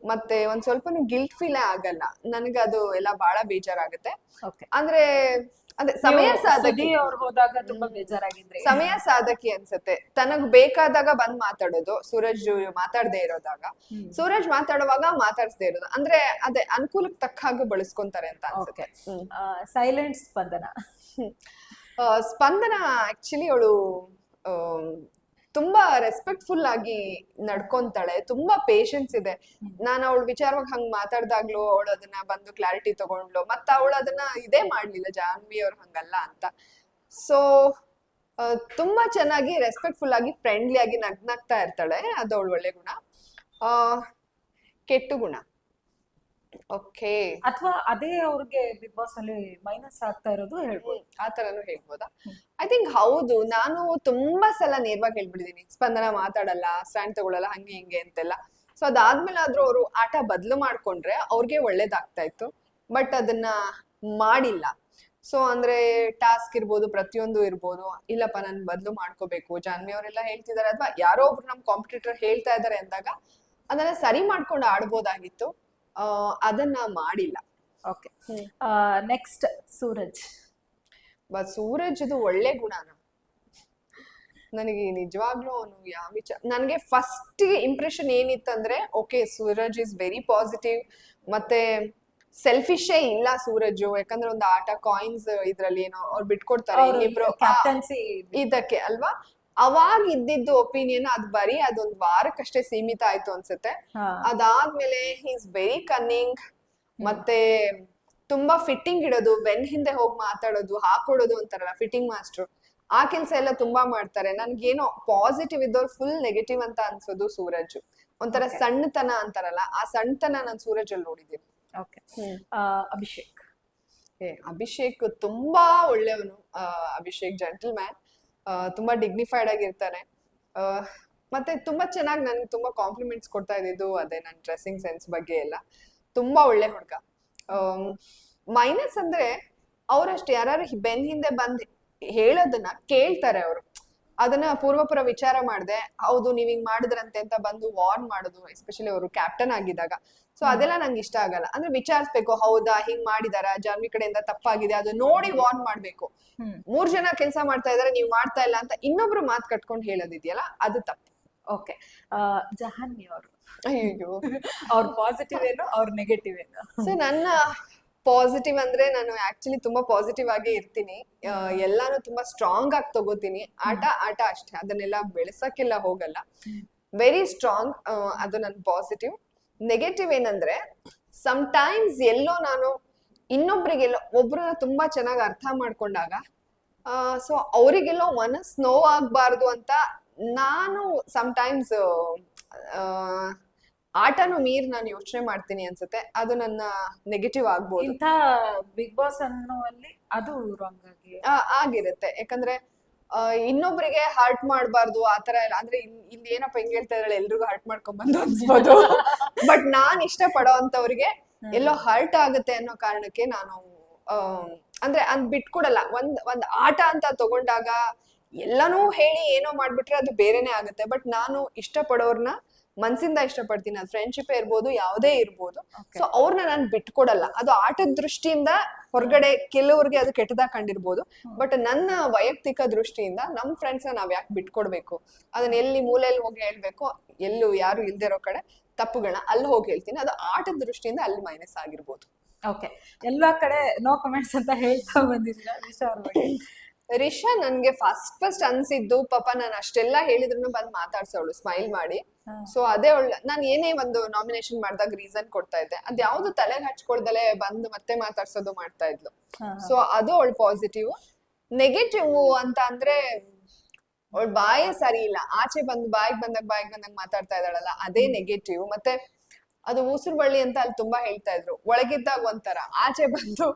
ಮತ್ತೆ ಒಂದ್ ಸ್ವಲ್ಪನೂ ಗಿಲ್ಟ್ ಫೀಲೇ ಆಗಲ್ಲ. ನನ್ಗೆ ಅದು ಎಲ್ಲ ಬಹಳ ಬೇಜಾರಾಗುತ್ತೆ. ಓಕೆ, ಅಂದ್ರೆ ಅದೇ ಸಮಯ ಸಾಧಕಿ. ಅವ್ರು ಹೋದಾಗ ತುಂಬಾ ಬೇಜಾರಾಗಿದ್ರಿ. ಸಮಯ ಸಾಧಕಿ ಅನ್ಸತ್ತೆ. ತನಗ್ ಬೇಕಾದಾಗ ಬಂದ್ ಮಾತಾಡೋದು, ಸೂರಜ್ ಮಾತಾಡದೆ ಇರೋದಾಗ, ಸೂರಜ್ ಮಾತಾಡುವಾಗ ಮಾತಾಡ್ಸದೇ ಇರೋದು. ಅಂದ್ರೆ ಅದೇ ಅನುಕೂಲಕ್ಕೆ ತಕ್ಕ ಹಾಗೆ ಬಳಸ್ಕೊಂತಾರೆ ಅಂತ ಅನ್ಸುತ್ತೆ. ಸೈಲೆಂಟ್ ಸ್ಪಂದನ. ಸ್ಪಂದನ ಆಕ್ಚುಲಿ ಅವಳು ತುಂಬಾ ರೆಸ್ಪೆಕ್ಟ್ಫುಲ್ ಆಗಿ ನಡ್ಕೊಂತಾಳೆ, ತುಂಬಾ ಪೇಶನ್ಸ್ ಇದೆ. ನಾನು ಅವಳ ವಿಚಾರವಾಗಿ ಹಂಗ್ ಮಾತಾಡ್ದಾಗ್ಲೂ ಅವಳು ಅದನ್ನ ಬಂದು ಕ್ಲಾರಿಟಿ ತಗೊಂಡ್ಲು. ಮತ್ತ ಅವಳು ಅದನ್ನ ಇದೇ ಮಾಡ್ಲಿಲ್ಲ, ಜಾನ್ವಿ ಅವ್ರು ಹಂಗಲ್ಲ ಅಂತ. ಸೊ ತುಂಬಾ ಚೆನ್ನಾಗಿ ರೆಸ್ಪೆಕ್ಟ್ಫುಲ್ ಆಗಿ ಫ್ರೆಂಡ್ಲಿ ಆಗಿ ನಗ್ನಾಗ್ತಾ ಇರ್ತಾಳೆ, ಅದು ಅವಳು ಒಳ್ಳೆ ಗುಣ. ಕೆಟ್ಟ ಗುಣ, ಓಕೆ, ಅಥವಾ ಅದೇ ಅವ್ರಿಗೆ ಬಿಗ್ ಬಾಸ್ ಅಲ್ಲಿ ಮೈನಸ್ ಆಗ್ತಾ ಇರೋದು ಹೇಳ್ಬೋದು. ಆ ತರನು ಹೇಳ್ಬೋದಾ? ಐ ಥಿಂಕ್ ಹೌದು. ನಾನು ತುಂಬಾ ಸಲ ನೇರವಾಗಿ ಹೇಳ್ಬಿಟ್ಟಿದೀನಿ, ಸ್ಪಂದನ ಮಾತಾಡಲ್ಲ, ಸ್ಟ್ಯಾಂಡ್ ತಗೊಳಲ್ಲ, ಹಂಗೆ ಹಿಂಗೆ ಅಂತೆಲ್ಲ. ಸೊ ಅದಾದ್ಮೇಲೆ ಆದ್ರೂ ಅವರು ಆಟ ಬದಲು ಮಾಡ್ಕೊಂಡ್ರೆ ಅವ್ರಿಗೆ ಒಳ್ಳೇದಾಗ್ತಾ ಇತ್ತು. ಬಟ್ ಅದನ್ನ ಮಾಡಿಲ್ಲ. ಸೊ ಅಂದ್ರೆ ಟಾಸ್ಕ್ ಇರ್ಬೋದು, ಪ್ರತಿಯೊಂದು ಇರ್ಬೋದು, ಇಲ್ಲಪ್ಪ ನನ್ ಬದಲು ಮಾಡ್ಕೋಬೇಕು, ಜಾನ್ವಿ ಅವರೆಲ್ಲ ಹೇಳ್ತಿದಾರೆ, ಅಥವಾ ಯಾರೋ ಒಬ್ರು ನಮ್ ಕಾಂಪಿಟೇಟರ್ ಹೇಳ್ತಾ ಇದಾರೆ ಅಂದಾಗ ಅದನ್ನ ಸರಿ ಮಾಡ್ಕೊಂಡು ಆಡ್ಬೋದಾಗಿತ್ತು. ಅದನ್ನ ಮಾಡಿಲ್ಲ. Okay, next Suraj. But Suraj ಇದು ಒಳ್ಳೆ ಗುಣನ. ನನಗೆ ನಿಜವಾಗ್ಲೂ ಅವನು ಯಾವ ವಿಚಾರ, ನನಗೆ ಫಸ್ಟ್ ಇಂಪ್ರೆಷನ್ ಏನಿತ್ತಂದ್ರೆ, okay Suraj is very positive, ಮತ್ತೆ ಸೆಲ್ಫಿಶೇ ಇಲ್ಲ ಸೂರಜ್. ಯಾಕಂದ್ರೆ ಒಂದು ಆಟ ಕಾಯಿನ್ಸ್ ಇದ್ರಲ್ಲಿ ಏನೋ ಅವ್ರು ಬಿಟ್ಕೊಡ್ತಾರೆ ಇಬ್ರು ಕ್ಯಾಪ್ಟನ್ಸಿ ಇದಕ್ಕೆ ಅಲ್ವಾ. ಅವಾಗ ಇದ್ದಿದ್ದು ಒಪಿನಿಯನ್ ಅದು ಬರೀ ಅದೊಂದ್ ವಾರಕ್ಕಷ್ಟೇ ಸೀಮಿತ ಆಯ್ತು ಅನ್ಸುತ್ತೆ. ಅದಾದ್ಮೇಲೆ ಹಿ ಇಸ್ ವೆರಿ ಕನ್ನಿಂಗ್, ಮತ್ತೆ ತುಂಬಾ ಫಿಟ್ಟಿಂಗ್ ಇಡೋದು, ಬೆನ್ ಹಿಂದೆ ಹೋಗಿ ಮಾತಾಡೋದು, ಹಾಕೊಡೋದು ಅಂತಾರಲ್ಲ ಫಿಟ್ಟಿಂಗ್ ಮಾಸ್ಟರ್, ಆ ಕೆಲ್ಸ ಎಲ್ಲ ತುಂಬಾ ಮಾಡ್ತಾರೆ. ನನ್ಗೇನೋ ಪಾಸಿಟಿವ್ ಇದ್ದವ್ರು ಫುಲ್ ನೆಗೆಟಿವ್ ಅಂತ ಅನ್ಸೋದು ಸೂರಜ್. ಒಂಥರ ಸಣ್ಣತನ ಅಂತಾರಲ್ಲ, ಆ ಸಣ್ಣತನ ನಾನು ಸೂರಜ್ ಅಲ್ಲಿ ನೋಡಿದ್ದೀನಿ. ಓಕೆ, ಅಭಿಷೇಕ್. ಅಭಿಷೇಕ್ ತುಂಬಾ ಒಳ್ಳೆಯವನು. ಅಭಿಷೇಕ್ ಜೆಂಟಲ್ ಮ್ಯಾನ್, ತುಂಬಾ ಡಿಗ್ನಿಫೈಡ್ ಆಗಿರ್ತಾನೆ. ಮತ್ತೆ ತುಂಬಾ ಚೆನ್ನಾಗಿ ನನ್ಗೆ ತುಂಬಾ ಕಾಂಪ್ಲಿಮೆಂಟ್ಸ್ ಕೊಡ್ತಾ ಇದ್ದಿದ್ದು ಅದೇ ನನ್ನ ಡ್ರೆಸ್ಸಿಂಗ್ ಸೆನ್ಸ್ ಬಗ್ಗೆ ಎಲ್ಲ. ತುಂಬಾ ಒಳ್ಳೆ ಹುಡುಗ. ಮೈನಸ್ ಅಂದ್ರೆ ಅವ್ರಷ್ಟು ಯಾರು ಬೆನ್ ಹಿಂದೆ ಬಂದ್ ಹೇಳೋದನ್ನ ಕೇಳ್ತಾರೆ ಅವರು, ಅದನ್ನ ಪೂರ್ವಪುರ ವಿಚಾರ ಮಾಡದೆ ಹೌದು ನೀವ್ ಹಿಂಗ್ ಮಾಡಿದ್ರಂತೆ ಅಂತ ಬಂದು ವಾರ್ನ್ ಮಾಡೋದು, ಎಸ್ಪೆಷಲಿ ಅವರು ಕ್ಯಾಪ್ಟನ್ ಆಗಿದ್ದಾಗ. ಸೊ ಅದೆಲ್ಲ ನಂಗೆ ಇಷ್ಟ ಆಗಲ್ಲ. ಅಂದ್ರೆ ವಿಚಾರಿಸ್ಬೇಕು, ಹೌದಾ ಹಿಂಗ್ ಮಾಡಿದಾರ, ಜಾನ್ವಿ ಕಡೆಯಿಂದ ತಪ್ಪಾಗಿದೆ, ಅದು ನೋಡಿ ವಾರ್ನ್ ಮಾಡ್ಬೇಕು. 3 ಜನ ಕೆಲಸ ಮಾಡ್ತಾ ಇದಾರೆ, ನೀವ್ ಮಾಡ್ತಾ ಇಲ್ಲ ಅಂತ ಇನ್ನೊಬ್ರು ಮಾತ್ ಕಟ್ಕೊಂಡು ಹೇಳೋದಿದೆಯಲ್ಲ, ಅದು ತಪ್ಪು. ಓಕೆ, ಜಹಾನ್ವಿ ಅವರು. ಅಯ್ಯೋ, ಅವ್ರ ಪಾಸಿಟಿವ್ ಏನು, ಅವ್ರ ನೆಗೆಟಿವ್ ಏನು? ಸೊ ನನ್ನ ಪಾಸಿಟಿವ್ ಅಂದ್ರೆ, ನಾನು ಆಕ್ಚುಲಿ ತುಂಬಾ ಪಾಸಿಟಿವ್ ಆಗಿ ಇರ್ತೀನಿ. ಎಲ್ಲಾನು ತುಂಬಾ ಸ್ಟ್ರಾಂಗ್ ಆಗಿ ತಗೋತೀನಿ. ಆಟ ಅಷ್ಟೇ, ಅದನ್ನೆಲ್ಲ ಬೆಳೆಸಕ್ಕೆಲ್ಲ ಹೋಗಲ್ಲ. ವೆರಿ ಸ್ಟ್ರಾಂಗ್, ಅದು ನನ್ನ ಪಾಸಿಟಿವ್. ನೆಗೆಟಿವ್ ಏನಂದ್ರೆ, ಸಮ್ಟೈಮ್ಸ್ ಎಲ್ಲೋ ನಾನು ಇನ್ನೊಬ್ರಿಗೆಲ್ಲೋ ಒಬ್ರನ್ನ ತುಂಬಾ ಚೆನ್ನಾಗಿ ಅರ್ಥ ಮಾಡ್ಕೊಂಡಾಗ ಸೊ ಅವರಿಗೆಲ್ಲೋ ಮನಸ್ ನೋವಾಗ್ಬಾರ್ದು ಅಂತ ನಾನು ಸಮ್ಟೈಮ್ಸ್ ಆಟನು ಮೀರ್ ನಾನು ಯೋಚನೆ ಮಾಡ್ತೀನಿ ಅನ್ಸುತ್ತೆ. ಅದು ನನ್ನ ನೆಗೆಟಿವ್ ಆಗ್ಬೋದು. ಇಂಥ ಬಿಗ್ ಬಾಸ್ ಅನ್ನೋಲ್ಲಿ ಅದು ರಾಂಗ್ ಆಗಿರುತ್ತೆ. ಯಾಕಂದ್ರೆ ಇನ್ನೊಬ್ರಿಗೆ ಹರ್ಟ್ ಮಾಡ್ಬಾರ್ದು ಆತರ ಎಲ್ಲ. ಅಂದ್ರೆ ಇಲ್ಲಿ ಏನಪ್ಪ ಹಿಂಗ್ ಹೇಳ್ತಾ ಇದ್ದಾಳೆ, ಎಲ್ರಿಗೂ ಹರ್ಟ್ ಮಾಡ್ಕೊಂಡ್ ಬಂದು ಅನ್ಸ್ಬೋದು. ಬಟ್ ನಾನ್ ಇಷ್ಟ ಪಡೋ ಅಂತವ್ರಿಗೆ ಎಲ್ಲೋ ಹರ್ಟ್ ಆಗುತ್ತೆ ಅನ್ನೋ ಕಾರಣಕ್ಕೆ ನಾನು ಅಂದ್ರೆ ಬಿಟ್ಕೊಡಲ್ಲ. ಒಂದ್ ಆಟ ಅಂತ ತಗೊಂಡಾಗ ಎಲ್ಲಾನು ಹೇಳಿ ಏನೋ ಮಾಡ್ಬಿಟ್ರೆ ಅದು ಬೇರೆನೆ ಆಗುತ್ತೆ. ಬಟ್ ನಾನು ಇಷ್ಟ ಪಡೋರ್ನ ಮನ್ಸಿಂದ ಇಷ್ಟಪಡ್ತೀನಿ. ಅದು ಫ್ರೆಂಡ್ಶಿಪ್ ಇರ್ಬೋದು, ಯಾವುದೇ ಇರ್ಬೋದು. ಸೊ ಅವ್ರನ್ನ ನಾನು ಬಿಟ್ಕೊಡಲ್ಲ. ಅದು ಆಟದ ದೃಷ್ಟಿಯಿಂದ ಹೊರಗಡೆ ಕೆಲವ್ರಿಗೆ ಅದು ಕೆಟ್ಟದಾಗ ಕಂಡಿರ್ಬೋದು. ಬಟ್ ನನ್ನ ವೈಯಕ್ತಿಕ ದೃಷ್ಟಿಯಿಂದ ನಮ್ ಫ್ರೆಂಡ್ಸ್ ನಾವ್ ಯಾಕೆ ಬಿಟ್ಕೊಡ್ಬೇಕು, ಅದನ್ನ ಎಲ್ಲಿ ಮೂಲೆಯಲ್ಲಿ ಹೋಗಿ ಹೇಳ್ಬೇಕು, ಎಲ್ಲೂ ಯಾರು ಇಲ್ದಿರೋ ಕಡೆ ತಪ್ಪುಗಳನ್ನ ಅಲ್ಲಿ ಹೋಗಿ ಹೇಳ್ತೀನಿ. ಅದು ಆಟದ ದೃಷ್ಟಿಯಿಂದ ಅಲ್ಲಿ ಮೈನಸ್ ಆಗಿರ್ಬೋದು. ಓಕೆ, ಎಲ್ಲಾ ಕಡೆ ನೋ ಕಮೆಂಟ್ಸ್ ಅಂತ ಹೇಳ್ತಾ ಬಂದಿದ್ದೀರಾ ರಿಷಾ ಅವ್ರ ಬಗ್ಗೆ. ರಿಷಾ ನನ್ಗೆ ಫಸ್ಟ್ ಅನ್ಸಿದ್ದು ಪಾಪ ನಾನು ಅಷ್ಟೆಲ್ಲಾ ಹೇಳಿದ್ರು ಬಂದ್ ಮಾತಾಡ್ಸೋಳು ಸ್ಮೈಲ್ ಮಾಡಿ. ಸೊ ಅದೇ ನಾನು ಏನೇ ಒಂದು ನಾಮಿನೇಷನ್ ಮಾಡಿದಾಗ ರೀಸನ್ ಕೊಡ್ತಾ ಇದ್ದೆ, ಅದ್ ಯಾವ್ದು ತಲೆಗೆ ಹಚ್ಕೊಳ್ದಲೆ ಬಂದು ಮತ್ತೆ ಮಾತಾಡ್ಸೋದು ಮಾಡ್ತಾ ಇದ್ಲು. ಸೊ ಅದು ಅವಳು ಪಾಸಿಟಿವ್. ನೆಗೆಟಿವ್ ಅಂತ ಅಂದ್ರೆ ಅವಳು ಬಾಯೇ ಸರಿ ಇಲ್ಲ, ಆಚೆ ಬಂದು ಬಾಯಿಗೆ ಬಂದಾಗ ಮಾತಾಡ್ತಾ ಇದ್ದಾಳಲ್ಲ, ಅದೇ ನೆಗೆಟಿವ್. ಮತ್ತೆ ಅದು ಉಸಿರು ಬಳ್ಳಿ ಅಂತ ಅಲ್ಲಿ ತುಂಬಾ ಹೇಳ್ತಾ ಇದ್ರು, ಒಳಗಿದ್ದಾಗ ಒಂಥರ, ಆಚೆ ಬಂದು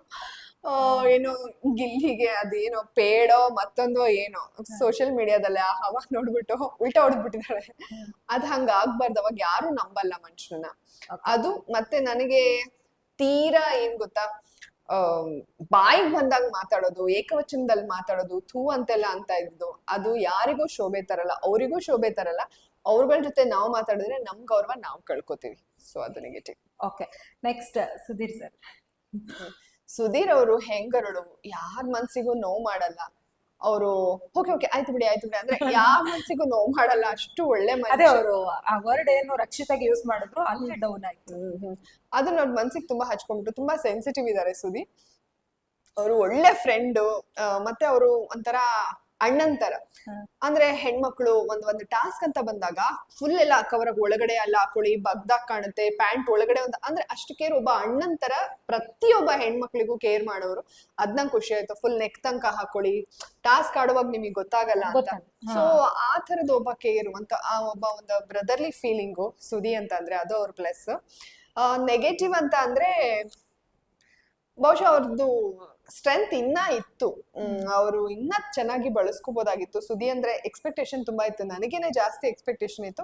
ಏನೋ ಗಿಲ್ಲಿಗೆ ಅದೇನೋ ಪೇಡೋ ಮತ್ತೊಂದು ಏನೋ ಸೋಷಿಯಲ್ ಮೀಡಿಯಾದಲ್ಲಿ ಆ ಹವಾ ನೋಡ್ಬಿಟ್ಟು ಉಲ್ಟಾ ಹೊಡೆದ್ಬಿಟ್ಟಿದ್ದಾಳೆ. ಅದ್ ಹಂಗ ಆಗ್ಬಾರ್ದು, ಅವಾಗ ಯಾರು ನಂಬಲ್ಲ ಮನುಷ್ಯನ. ಅದು ಮತ್ತೆ ನನಗೆ ತೀರಾ ಏನ್ ಗೊತ್ತಾ, ಬಾಯಿಗೆ ಬಂದಾಗ ಮಾತಾಡೋದು, ಏಕವಚನದಲ್ಲಿ ಮಾತಾಡೋದು, ಥೂ ಅಂತೆಲ್ಲ ಅಂತ ಇದ್ದು, ಅದು ಯಾರಿಗೂ ಶೋಭೆ ತರಲ್ಲ, ಅವರಿಗೂ ಶೋಭೆ ತರಲ್ಲ. ಅವ್ರಗಳ ಜೊತೆ ನಾವು ಮಾತಾಡಿದ್ರೆ ನಮ್ ಗೌರವ ನಾವು ಕಳ್ಕೊತೀವಿ. ಸೊ ಅದು negative. Okay, next Sudhir sir. Sudhir ಅವರು ಹೆಂಗರಳು, ಯಾರ ಮನ್ಸಿಗೂ ನೋವು ಮಾಡಲ್ಲ ಅವರು. ಓಕೆ ಆಯ್ತು ಬಿಡಿ ಅಂದ್ರೆ ಯಾರ ಮನ್ಸಿಗೂ ನೋವು ಮಾಡಲ್ಲ, ಅಷ್ಟು ಒಳ್ಳೆ ಅದೇ ಅವರು ಆ ವರ್ಡ್ ಏನು ರಕ್ಷಿತಾಗಿ ಯೂಸ್ ಮಾಡಿದ್ರು ಅಲ್ಲಿ ಡೌನ್ ಆಯ್ತು. ಅದನ್ನ ಅವ್ರ ಮನ್ಸಿಗೆ ತುಂಬಾ ಹಚ್ಕೊಂಡ್ಬಿಟ್ಟು, ತುಂಬಾ ಸೆನ್ಸಿಟಿವ್ ಇದಾರೆ ಸುಧೀರ್ ಅವರು. ಒಳ್ಳೆ ಫ್ರೆಂಡ್, ಮತ್ತೆ ಅವರು ಒಂಥರ ಅಣ್ಣನ್ ತರ. ಅಂದ್ರೆ ಹೆಣ್ಮಕ್ಳು ಒಂದು ಟಾಸ್ಕ್ ಅಂತ ಬಂದಾಗ ಫುಲ್ ಎಲ್ಲ ಕವರ್ ಒಳಗಡೆ ಎಲ್ಲ ಹಾಕೊಳ್ಳಿ, ಬಗ್ದಾಗ್ ಕಾಣುತ್ತೆ, ಪ್ಯಾಂಟ್ ಒಳಗಡೆ ಅಂದ್ರೆ ಅಷ್ಟು ಕೇರ್. ಒಬ್ಬ ಅಣ್ಣನ್ ತರ ಪ್ರತಿಯೊಬ್ಬ ಹೆಣ್ಮಕ್ಳಿಗೂ ಕೇರ್ ಮಾಡೋರು. ಅದ್ ನಂಗೆ ಖುಷಿ ಆಯ್ತು. ಫುಲ್ ನೆಕ್ ತನಕ ಹಾಕೊಳ್ಳಿ, ಟಾಸ್ಕ್ ಆಡುವಾಗ ನಿಮಗೆ ಗೊತ್ತಾಗಲ್ಲ ಅಂತ. ಸೊ ಆ ತರದ ಒಬ್ಬ ಕೇರು ಅಂತ, ಆ ಒಂದು ಬ್ರದರ್ಲಿ ಫೀಲಿಂಗು ಸುದಿ ಅಂತ ಅಂದ್ರೆ ಅದು ಅವ್ರ ಪ್ಲಸ್. ನೆಗೆಟಿವ್ ಅಂತ ಅಂದ್ರೆ ಬಹುಶಃ ಅವ್ರದ್ದು ಸ್ಟ್ರೆಂತ್ ಇನ್ನ ಇತ್ತು, ಅವರು ಇನ್ನ ಚೆನ್ನಾಗಿ ಬಳಸ್ಕೋಬಹುದಾಗಿತ್ತು. ಸುದಿ ಅಂದ್ರೆ ಎಕ್ಸ್ಪೆಕ್ಟೇಷನ್ ತುಂಬಾ ಇತ್ತು, ನನಗೇನೆ ಜಾಸ್ತಿ ಎಕ್ಸ್ಪೆಕ್ಟೇಷನ್ ಇತ್ತು.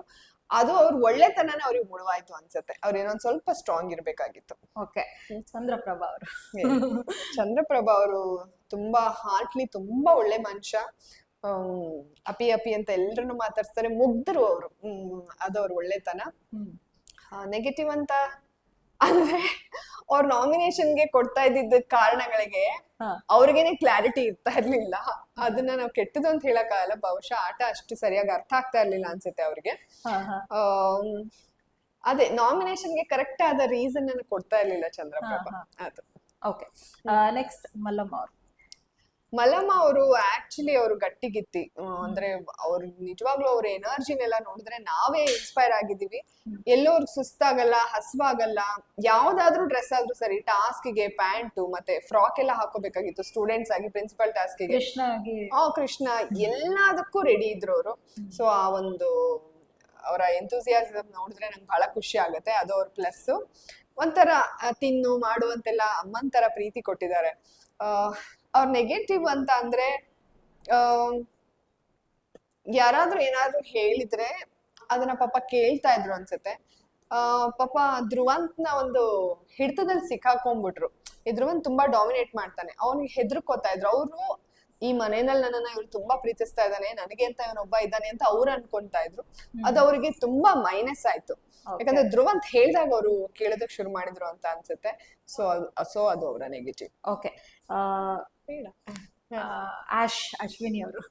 ಅದು ಅವ್ರ ಒಳ್ಳೆತನನೇ ಅವ್ರಿಗೆ ಮುಳುವಾಯ್ತು ಅನ್ಸುತ್ತೆ. ಅವ್ರು ಇನ್ನೊಂದ್ ಸ್ವಲ್ಪ ಸ್ಟ್ರಾಂಗ್ ಇರ್ಬೇಕಾಗಿತ್ತು. ಓಕೆ, ಚಂದ್ರಪ್ರಭಾ ಅವರು. ಚಂದ್ರಪ್ರಭಾ ಅವರು ತುಂಬಾ ಹಾರ್ಟ್ಲಿ, ತುಂಬಾ ಒಳ್ಳೆ ಮನುಷ್ಯ. ಅಪಿ ಅಂತ ಎಲ್ರನ್ನು ಮಾತಾಡ್ಸ್ತಾರೆ, ಮುಗ್ಧರು ಅವರು. ಅದು ಅವ್ರ ಒಳ್ಳೆತನ. ನೆಗೆಟಿವ್ ಅಂತ ಅಂದ್ರೆ ಅವ್ರ ನಾಮಿನೇಷನ್ಗೆ ಕೊಡ್ತಾ ಇದ್ದಿದ್ದ ಕಾರಣಗಳಿಗೆ ಅವ್ರಿಗೇನೆ ಕ್ಲಾರಿಟಿ ಇರ್ತಾ ಇರ್ಲಿಲ್ಲ. ಅದನ್ನ ನಾವು ಕೆಟ್ಟದ್ದು ಅಂತ ಹೇಳಕ್ ಆಗಲ್ಲ, ಬಹುಶಃ ಆಟ ಅಷ್ಟು ಸರಿಯಾಗಿ ಅರ್ಥ ಆಗ್ತಾ ಇರ್ಲಿಲ್ಲ ಅನ್ಸುತ್ತೆ ಅವ್ರಿಗೆ. ಅದೇ ನಾಮಿನೇಷನ್ಗೆ ಕರೆಕ್ಟ್ ಆದ ರೀಸನ್ ಅನ್ನು ಕೊಡ್ತಾ ಇರ್ಲಿಲ್ಲ ಚಂದ್ರಪ್ರಭಾ. ಅದು. ಓಕೆ, ನೆಕ್ಸ್ಟ್ ಮಲ್ಲಮ್ಮ ಅವರು. ಮಲ್ಲಮ್ಮ ಅವರು ಆಕ್ಚುಲಿ ಅವರು ಗಟ್ಟಿಗಿತ್ತಿ. ಅಂದ್ರೆ ಅವ್ರು ನಿಜವಾಗ್ಲೂ ಅವ್ರ ಎನರ್ಜಿನೆಲ್ಲ ನೋಡಿದ್ರೆ ನಾವೇ ಇನ್ಸ್ಪೈರ್ ಆಗಿದ್ದೀವಿ. ಎಲ್ಲೋರ್ಗ್ ಸುಸ್ತಾಗಲ್ಲ, ಹಸ್ವಾಗಲ್ಲ. ಯಾವ್ದಾದ್ರು ಡ್ರೆಸ್ ಆದ್ರೂ ಸರಿ, ಟಾಸ್ಕ್ಗೆ ಪ್ಯಾಂಟು ಮತ್ತೆ ಫ್ರಾಕ್ ಎಲ್ಲ ಹಾಕೋಬೇಕಾಗಿತ್ತು ಸ್ಟೂಡೆಂಟ್ಸ್ ಆಗಿ, ಪ್ರಿನ್ಸಿಪಲ್ ಟಾಸ್ಕ್ಗೆ ಕೃಷ್ಣ ಎಲ್ಲದಕ್ಕೂ ರೆಡಿ ಇದ್ರು ಅವರು. ಸೊ ಆ ಒಂದು ಅವರ ಎಂತೂಸಿಯಾಸಮ್ ನೋಡಿದ್ರೆ ನಂಗೆ ಬಹಳ ಖುಷಿ ಆಗತ್ತೆ. ಅದು ಅವ್ರ ಪ್ಲಸ್. ಒಂಥರ ತಿನ್ನು ಮಾಡುವಂತೆಲ್ಲ ಅಮ್ಮನ್ ತರ ಪ್ರೀತಿ ಕೊಟ್ಟಿದ್ದಾರೆ. ಅವ್ರ ನೆಗೆಟಿವ್ ಅಂತ ಅಂದ್ರೆ ಯಾರಾದ್ರೂ ಏನಾದ್ರೂ ಹೇಳಿದ್ರೆ ಅದನ್ನ ಪಾಪ ಕೇಳ್ತಾ ಇದ್ರು ಅನ್ಸುತ್ತೆ. ಪಾಪ ಧ್ರುವಂತ್ನ ಒಂದು ಹಿಡಿತದಲ್ಲಿ ಸಿಕ್ಕಾಕೊಂಡ್ಬಿಟ್ರು. ಈ ಧ್ರುವಂತ್ ತುಂಬಾ ಡಾಮಿನೇಟ್ ಮಾಡ್ತಾನೆ, ಅವ್ನಿಗೆ ಹೆದರ್ಕೋತಾ ಇದ್ರು ಅವರು. ಈ ಮನೆಯಲ್ಲಿ ನನ್ನನ್ನ ಇವ್ರು ತುಂಬಾ ಪ್ರೀತಿಸ್ತಾ ಇದ್ದಾನೆ, ನನಗೆ ಅಂತ ಇವನೊಬ್ಬ ಇದ್ದಾನೆ ಅಂತ ಅವ್ರು ಅನ್ಕೊಂತಾ ಇದ್ರು. ಅದು ಅವ್ರಿಗೆ ತುಂಬಾ ಮೈನಸ್ ಆಯ್ತು. ಯಾಕಂದ್ರೆ ಧ್ರುವಂತ್ ಹೇಳ್ದಾಗ ಅವರು ಕೇಳೋದಕ್ ಶುರು ಮಾಡಿದ್ರು ಅಂತ ಅನ್ಸುತ್ತೆ. ಸೊ ಅದು ಅವರ ನೆಗೆಟಿವ್. ಓಕೆ, ಅಶ್ವಿನಿ ಅವರು.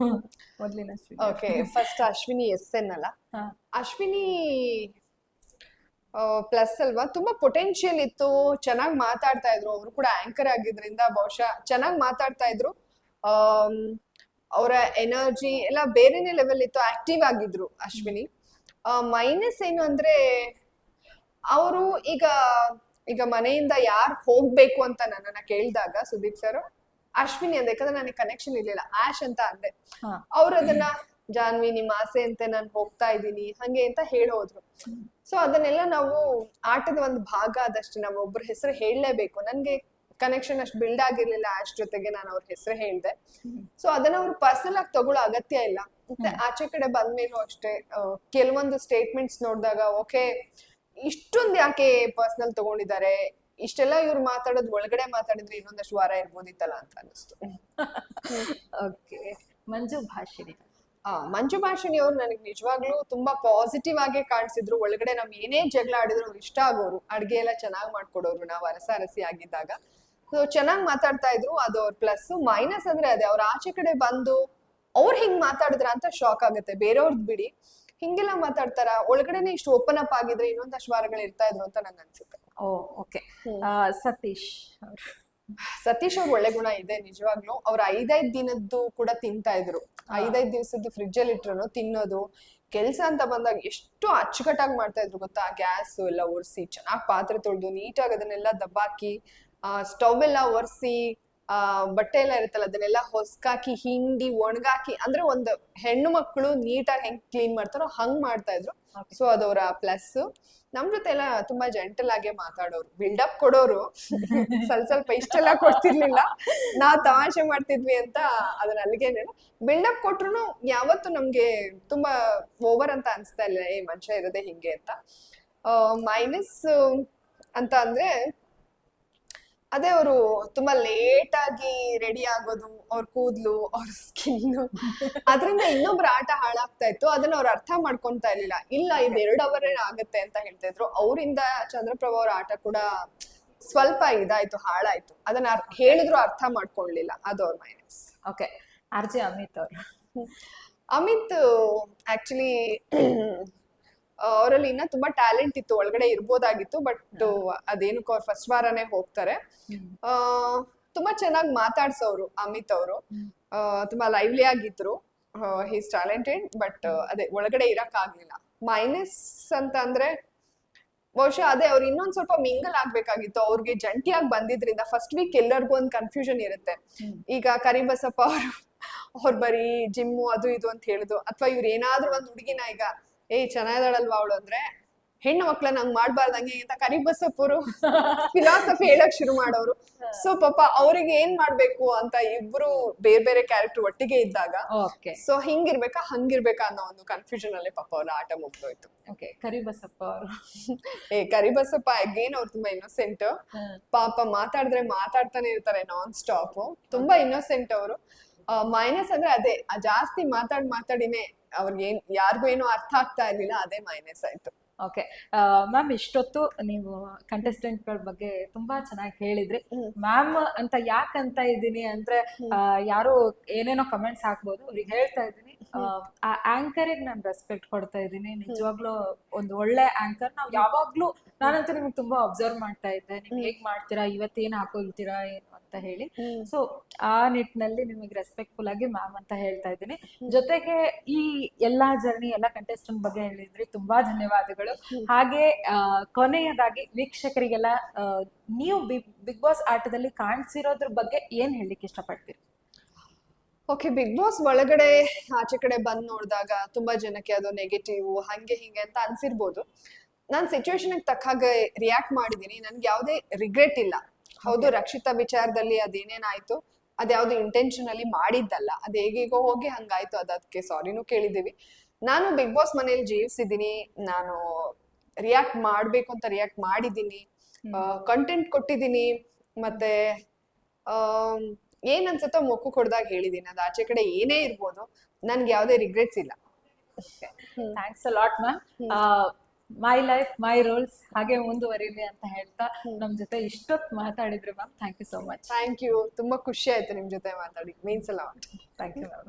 ಮೊದಲಿನ ಓಕೆ, ಫಸ್ಟ್ ಅಶ್ವಿನಿ SN ಅಲ್ಲ. ಅಶ್ವಿನಿ ಪ್ಲಸ್ ಅಲ್ವಾ, ತುಂಬಾ ಪೊಟೆನ್ಶಿಯಲ್ ಇತ್ತು, ಚೆನ್ನಾಗಿ ಮಾತಾಡ್ತಾ ಇದ್ರು. ಅವರು ಕೂಡ ಆಂಕರ್ ಆಗಿದ್ರಿಂದ ಬಹುಶಃ ಚೆನ್ನಾಗಿ ಮಾತಾಡ್ತಾ ಇದ್ರು. ಅವರ ಎನರ್ಜಿ ಎಲ್ಲ ಬೇರೆನೆ ಲೆವೆಲ್ ಇತ್ತು, ಆಕ್ಟಿವ್ ಆಗಿದ್ರು ಅಶ್ವಿನಿ. ಮೈನಸ್ ಏನು ಅಂದ್ರೆ ಅವರು ಈಗ ಮನೆಯಿಂದ ಯಾರು ಹೋಗ್ಬೇಕು ಅಂತ ನನ್ನನ್ನ ಕೇಳಿದಾಗ ಸುದೀಪ್ ಸರ್ ಅಶ್ವಿನಿ ಅಂದೆ, ಯಾಕಂದ್ರೆ ನನಗೆ ಕನೆಕ್ಷನ್ ಇರ್ಲಿಲ್ಲ. ಆಶ್ ಅಂತ ಅಂದೆ. ಅವ್ರು ಅದನ್ನ ಜಾನ್ವಿ ನಿಮ್ಮ ಆಸೆ ಅಂತೆ ನಾನು ಹೋಗ್ತಾ ಇದ್ದೀನಿ ಹಂಗೆ ಅಂತ ಹೇಳೋದ್ರು. ಸೊ ಅದನ್ನೆಲ್ಲ ನಾವು ಆಟದ ಒಂದು ಭಾಗ ಅದಷ್ಟೇ, ನಾವು ಒಬ್ಬರ ಹೆಸರು ಹೇಳಲೇಬೇಕು. ನನ್ಗೆ ಕನೆಕ್ಷನ್ ಅಷ್ಟು ಬಿಲ್ಡ್ ಆಗಿರ್ಲಿಲ್ಲ ಆಶ್ ಜೊತೆಗೆ, ನಾನು ಅವ್ರ ಹೆಸರು ಹೇಳ್ದೆ. ಸೊ ಅದನ್ನ ಅವ್ರು ಪರ್ಸನಲ್ ಆಗಿ ತಗೊಳ್ಳೋ ಅಗತ್ಯ ಇಲ್ಲ. ಮತ್ತೆ ಆಚೆ ಕಡೆ ಬಂದ್ಮೇಲೂ ಅಷ್ಟೇ ಕೆಲವೊಂದು ಸ್ಟೇಟ್ಮೆಂಟ್ಸ್ ನೋಡಿದಾಗ ಓಕೆ ಇಷ್ಟೊಂದು ಯಾಕೆ ಪರ್ಸನಲ್ ತಗೊಂಡಿದ್ದಾರೆ, ಇಷ್ಟೆಲ್ಲ ಇವ್ರು ಮಾತಾಡೋದು ಒಳಗಡೆ ಮಾತಾಡಿದ್ರೆ ಇನ್ನೊಂದಷ್ಟು ವಾರ ಇರ್ಬೋದಿತ್ತಲ್ಲ ಅಂತ ಅನಿಸ್ತು. ಓಕೆ, ಮಂಜು ಭಾಷಿಣಿ ಅವ್ರು ನನಗೆ ನಿಜವಾಗ್ಲೂ ತುಂಬಾ ಪಾಸಿಟಿವ್ ಆಗಿ ಕಾಣಿಸಿದ್ರು. ಒಳಗಡೆ ನಮ್ ಏನೇ ಜಗಳ ಆಡಿದ್ರು ಅವ್ರು ಇಷ್ಟ ಆಗೋರು, ಅಡ್ಗೆ ಎಲ್ಲ ಚೆನ್ನಾಗಿ ಮಾಡ್ಕೊಡೋರು ನಾವು ಅರಸಿ ಆಗಿದ್ದಾಗ. ಸೊ ಚೆನ್ನಾಗಿ ಮಾತಾಡ್ತಾ ಇದ್ರು, ಅದು ಅವ್ರ ಪ್ಲಸ್. ಮೈನಸ್ ಅಂದ್ರೆ ಅದೇ ಅವ್ರ ಆಚೆ ಕಡೆ ಬಂದು ಅವ್ರು ಹಿಂಗ್ ಮಾತಾಡಿದ್ರ ಅಂತ ಶಾಕ್ ಆಗುತ್ತೆ. ಬೇರೆಯವ್ರದ್ ಬಿಡಿ, ಹಿಂಗೆಲ್ಲ ಮಾತಾಡ್ತಾರ, ಒಳಗಡೆನೆ ಇಷ್ಟು ಓಪನ್ ಅಪ್ ಆಗಿದ್ರೆ ಇನ್ನೊಂದಷ್ಟು ವಾರಗಳು ಇರ್ತಾ ಇದ್ರು ಅಂತ ನಂಗೆ ಅನ್ಸುತ್ತೆ. ಓ ಓಕೆ. ಸತೀಶ್ ಅವರು. ಸತೀಶ್ ಅವ್ರ ಒಳ್ಳೆ ಗುಣ ಇದೆ ನಿಜವಾಗ್ಲೂ. ಅವ್ರ 5 ದಿನದ್ದು ಕೂಡ ತಿಂತಾ ಇದ್ರು. 5 ದಿವಸದ್ದು ಫ್ರಿಡ್ಜ್ ಅಲ್ಲಿ ಇಟ್ರು ತಿನ್ನೋದು. ಕೆಲ್ಸ ಅಂತ ಬಂದಾಗ ಎಷ್ಟು ಅಚ್ಚುಕಟ್ಟಾಗಿ ಮಾಡ್ತಾ ಇದ್ರು ಗೊತ್ತಾ. ಗ್ಯಾಸ್ ಎಲ್ಲ ಒರೆಸಿ ಚೆನ್ನಾಗಿ ಪಾತ್ರೆ ತೊಳೆದು ನೀಟಾಗಿ ಅದನ್ನೆಲ್ಲ ದಬ್ಬಾಕಿ, ಸ್ಟವ್ ಎಲ್ಲ ಒರೆಸಿ, ಬಟ್ಟೆ ಎಲ್ಲ ಇರುತ್ತಲ್ಲ ಅದನ್ನೆಲ್ಲ ಹೊಸ್ಕಾಕಿ ಹಿಂಡಿ ಒಣಗಾಕಿ, ಅಂದ್ರೆ ಒಂದು ಹೆಣ್ಣು ಮಕ್ಕಳು ನೀಟಾಗಿ ಹೆಂಗ್ ಕ್ಲೀನ್ ಮಾಡ್ತಾರೋ ಹಂಗ್ ಮಾಡ್ತಾ ಇದ್ರು. ಸೊ ಅದವರ ಪ್ಲಸ್. ನಮ್ ಜೊತೆ ಎಲ್ಲ ತುಂಬಾ ಜೆಂಟಲ್ ಆಗೇ ಮಾತಾಡೋರು, ಬಿಲ್ಡಪ್ ಕೊಡೋರು. ಸ್ವಲ್ಪ ಇಷ್ಟೆಲ್ಲ ಕೊಡ್ತಿರ್ಲಿಲ್ಲ, ನಾವ್ ತಮಾಷೆ ಮಾಡ್ತಿದ್ವಿ ಅಂತ ಅದನ್ನ ಅಲ್ಲಿಗೆ ಬಿಲ್ಡಪ್ ಕೊಟ್ರು ಯಾವತ್ತು ನಮ್ಗೆ ತುಂಬಾ ಓವರ್ ಅಂತ ಅನ್ಸ್ತಾ ಇಲ್ಲ, ಮನುಷ್ಯ ಇರೋದೇ ಹಿಂಗೆ ಅಂತ. ಮೈನಸ್ ಅಂತ ಅಂದ್ರೆ ಅದೇ ಅವರು ತುಂಬಾ ಲೇಟ್ ಆಗಿ ರೆಡಿ ಆಗೋದು, ಅವ್ರ ಕೂದ್ಲು, ಅವ್ರ ಸ್ಕಿನ್, ಅದ್ರಿಂದ ಇನ್ನೊಬ್ರ ಆಟ ಹಾಳಾಗ್ತಾ ಇತ್ತು. ಅದನ್ನ ಅವ್ರು ಅರ್ಥ ಮಾಡ್ಕೊಂತಾ ಇರ್ಲಿಲ್ಲ. ಇಲ್ಲ ಇದು 2 ಅವರ್ ಆಗತ್ತೆ ಅಂತ ಹೇಳ್ತಾ ಇದ್ರು. ಅವರಿಂದ ಚಂದ್ರಪ್ರಭಾ ಅವ್ರ ಆಟ ಕೂಡ ಸ್ವಲ್ಪ ಇದಾಯ್ತು, ಹಾಳಾಯ್ತು. ಅದನ್ನ ಹೇಳಿದ್ರು ಅರ್ಥ ಮಾಡ್ಕೊಳ್ಲಿಲ್ಲ, ಅದು ಅವ್ರ ಮೈನಸ್. ಓಕೆ. ಆರ್ಜೆ ಅಮಿತ್ ಅವರು. ಅಮಿತ್ ಆಕ್ಚುಲಿ ಅವರಲ್ಲಿ ಇನ್ನ ತುಂಬಾ ಟ್ಯಾಲೆಂಟ್ ಇತ್ತು, ಒಳಗಡೆ ಇರ್ಬೋದಾಗಿತ್ತು. ಬಟ್ ಅದೇನಕ್ಕೂ ಅವ್ರು ಫಸ್ಟ್ ವಾರನೇ ಹೋಗ್ತಾರೆ. ತುಂಬಾ ಚೆನ್ನಾಗಿ ಮಾತಾಡ್ಸೋರು ಅಮಿತ್ ಅವರು. ತುಂಬಾ ಲೈವ್ಲಿ ಆಗಿದ್ರು. ಹೀಸ್ ಟ್ಯಾಲೆಂಟೆಡ್, ಬಟ್ ಅದೇ ಒಳಗಡೆ ಇರಕ್ ಆಗ್ಲಿಲ್ಲ. ಮೈನಸ್ ಅಂತ ಅಂದ್ರೆ ಬಹುಶಃ ಅದೇ ಅವ್ರು ಇನ್ನೊಂದ್ ಸ್ವಲ್ಪ ಮಿಂಗಲ್ ಆಗ್ಬೇಕಾಗಿತ್ತು. ಅವ್ರಿಗೆ ಜಂಟಿಯಾಗಿ ಬಂದಿದ್ರಿಂದ ಫಸ್ಟ್ ವೀಕ್ ಎಲ್ಲರಿಗೂ ಒಂದು ಕನ್ಫ್ಯೂಷನ್ ಇರುತ್ತೆ. ಈಗ ಕರಿಬಸಪ್ಪ ಅವ್ರು ಬರೀ ಜಿಮ್ಮು ಅದು ಇದು ಅಂತ ಹೇಳುದು, ಅಥವಾ ಇವ್ರು ಏನಾದ್ರೂ ಒಂದ್ ಹುಡುಗಿನ ಈಗ ಚೆನ್ನಾಗಿದಾಳಲ್ವಾ ಅವಳು ಅಂದ್ರೆ ಹೆಣ್ಣು ಮಕ್ಳ ನಂಗ್ ಮಾಡ್ಬಾರ್ದಂಗೆ ಅಂತ ಕರಿಬಸಪ್ಪರು ಫಿಲಾಸಫಿ ಹೇಳಕ್ ಶುರು ಮಾಡೋರು. ಸೊ ಪಾಪ ಅವ್ರಿಗೆ ಏನ್ ಮಾಡ್ಬೇಕು ಅಂತ ಇಬ್ರು ಬೇರೆ ಬೇರೆ ಕ್ಯಾರೆಕ್ಟರ್ ಒಟ್ಟಿಗೆ ಇದ್ದಾಗ ಸೊ ಹಿಂಗಿರ್ಬೇಕಾ ಹಂಗಿರ್ಬೇಕಾ ಅನ್ನೋ ಒಂದು ಕನ್ಫ್ಯೂಷನ್ ಅಲ್ಲೇ ಪಾಪ ಅವ್ರ ಆಟ ಮುಗ್ದೋಯ್ತು. ಕರಿಬಸಪ್ಪ ಅವರು. ಕರಿಬಸಪ್ಪ ಅಗೇನ್ ಅವ್ರು ತುಂಬಾ ಇನ್ನೋಸೆಂಟ್. ಪಾಪ ಮಾತಾಡಿದ್ರೆ ಮಾತಾಡ್ತಾನೆ ಇರ್ತಾರೆ ನಾನ್ ಸ್ಟಾಪ್. ತುಂಬಾ ಇನ್ನೋಸೆಂಟ್ ಅವರು. ಮೈನಸ್ ಅಂದ್ರೆ ಅದೇ ಜಾಸ್ತಿ ಮಾತಾಡಿನೇ ಅವ್ರಿಗೆ ಯಾರಿಗೂ ಏನೋ ಅರ್ಥ ಆಗ್ತಾ ಇರ್ಲಿಲ್ಲ, ಅದೇ ಮೈನಸ್ ಆಯ್ತು. ಓಕೆ ಮ್ಯಾಮ್, ಇಷ್ಟೊತ್ತು ನೀವು ಕಂಟೆಸ್ಟೆಂಟ್ ಗಳ ಬಗ್ಗೆ ತುಂಬಾ ಚೆನ್ನಾಗಿ ಹೇಳಿದ್ರಿ. ಮ್ಯಾಮ್ ಅಂತ ಯಾಕಂತ ಇದ್ದೀನಿ ಅಂದ್ರೆ ಯಾರು ಏನೇನೋ ಕಮೆಂಟ್ಸ್ ಹಾಕ್ಬೋದು, ಅವ್ರಿಗೆ ಹೇಳ್ತಾ ಇದ್ದೀನಿ ಆ ಆಂಕರಿಗೆ ನಾನು ರೆಸ್ಪೆಕ್ಟ್ ಕೊಡ್ತಾ ಇದ್ದೀನಿ. ನಿಜವಾಗ್ಲೂ ಒಂದು ಒಳ್ಳೆ ಆಂಕರ್. ನಾವು ಯಾವಾಗ್ಲೂ, ನಾನಂತೂ ನಿಮ್ಗೆ ತುಂಬಾ ಅಬ್ಸರ್ವ್ ಮಾಡ್ತಾ ಇದ್ದೆ, ನೀವು ಹೇಗ್ ಮಾಡ್ತೀರಾ, ಇವತ್ತೇನ್ ಹಾಕೊಳ್ತೀರಾ ಏನು ಅಂತ ಹೇಳಿ. ಸೊ ಆ ನಿಟ್ಟಿನಲ್ಲಿ ನಿಮಗೆ ರೆಸ್ಪೆಕ್ಟ್ಫುಲ್ ಆಗಿ ಮ್ಯಾಮ್ ಅಂತ ಹೇಳ್ತಾ ಇದ್ದೀನಿ. ಜೊತೆಗೆ ಈ ಎಲ್ಲಾ ಜರ್ನಿ, ಎಲ್ಲಾ ಕಂಟೆಸ್ಟೆಂಟ್ ಬಗ್ಗೆ ಹೇಳಿದ್ರಿ, ತುಂಬಾ ಧನ್ಯವಾದಗಳು. ಹಾಗೆ ಕೊನೆಯದಾಗಿ ವೀಕ್ಷಕರಿಗೆಲ್ಲ ನೀವು ಬಿಗ್ ಬಾಸ್ ಆಟದಲ್ಲಿ ಕಾಣಿಸಿರೋದ್ರ ಬಗ್ಗೆ ಏನ್ ಹೇಳಲಿಕ್ಕೆ ಇಷ್ಟಪಡ್ತೀರಿ? ಓಕೆ, ಬಿಗ್ ಬಾಸ್ ಒಳಗಡೆ ಆಚೆ ಕಡೆ ಬಂದ್ ನೋಡಿದಾಗ ತುಂಬಾ ಜನಕ್ಕೆ ಅದು ನೆಗೆಟಿವ್ ಹಂಗೆ ಹಿಂಗೆ ಅಂತ ಅನ್ಸಿರ್ಬೋದು. ನಾನ್ ಸಿಚುವೇಶನ್ ತಕ್ಕ ಹಾಗೆ ರಿಯಾಕ್ಟ್ ಮಾಡಿದೀನಿ. ನನ್ಗೆ ಯಾವ್ದೇ ರಿಗ್ರೆಟ್ ಇಲ್ಲ. ಹೌದು, ರಕ್ಷಿತಾ ವಿಚಾರದಲ್ಲಿ ಅದೇನೇನಾಯ್ತು ಅದ್ಯಾವ್ದು ಇಂಟೆನ್ಷನಲಿ ಮಾಡಿದ್ದಲ್ಲ, ಅದ್ ಹೇಗೇಗೋ ಹೋಗಿ ಹಂಗಾಯ್ತು, ಅದಕ್ಕೆ ಸಾರಿನೂ ಕೇಳಿದೀವಿ. ನಾನು ಬಿಗ್ ಬಾಸ್ ಮನೇಲಿ ಜೀವಿಸಿದೀನಿ. ನಾನು ರಿಯಾಕ್ಟ್ ಮಾಡ್ಬೇಕು ಅಂತ ರಿಯಾಕ್ಟ್ ಮಾಡಿದೀನಿ, ಕಂಟೆಂಟ್ ಕೊಟ್ಟಿದ್ದೀನಿ, ಮತ್ತೆ ಏನ್ ಅನ್ಸುತ್ತೋ ಮೊಕ್ಕು ಕೊಡ್ದಾಗ ಹೇಳಿದೀನಿ. ಅದು ಆಚೆ ಕಡೆ ಏನೇ ಇರ್ಬೋದು, ನನ್ಗೆ ಯಾವ್ದೇ ರಿಗ್ರೆಟ್ಸ್ ಇಲ್ಲ. Thanks a lot ma'am. My life my rules ಹಾಗೆ ಮುಂದುವರಿಲಿ ಅಂತ ಹೇಳ್ತಾ ನಮ್ ಜೊತೆ ಇಷ್ಟೊತ್ತು ಮಾತಾಡಿದ್ರು ma'am. Thank you so much. Thank you. ತುಂಬಾ ಖುಷಿ ಆಯ್ತು ನಿಮ್ ಜೊತೆ ಮಾತಾಡಿ. Means a lot. Thank you ma'am.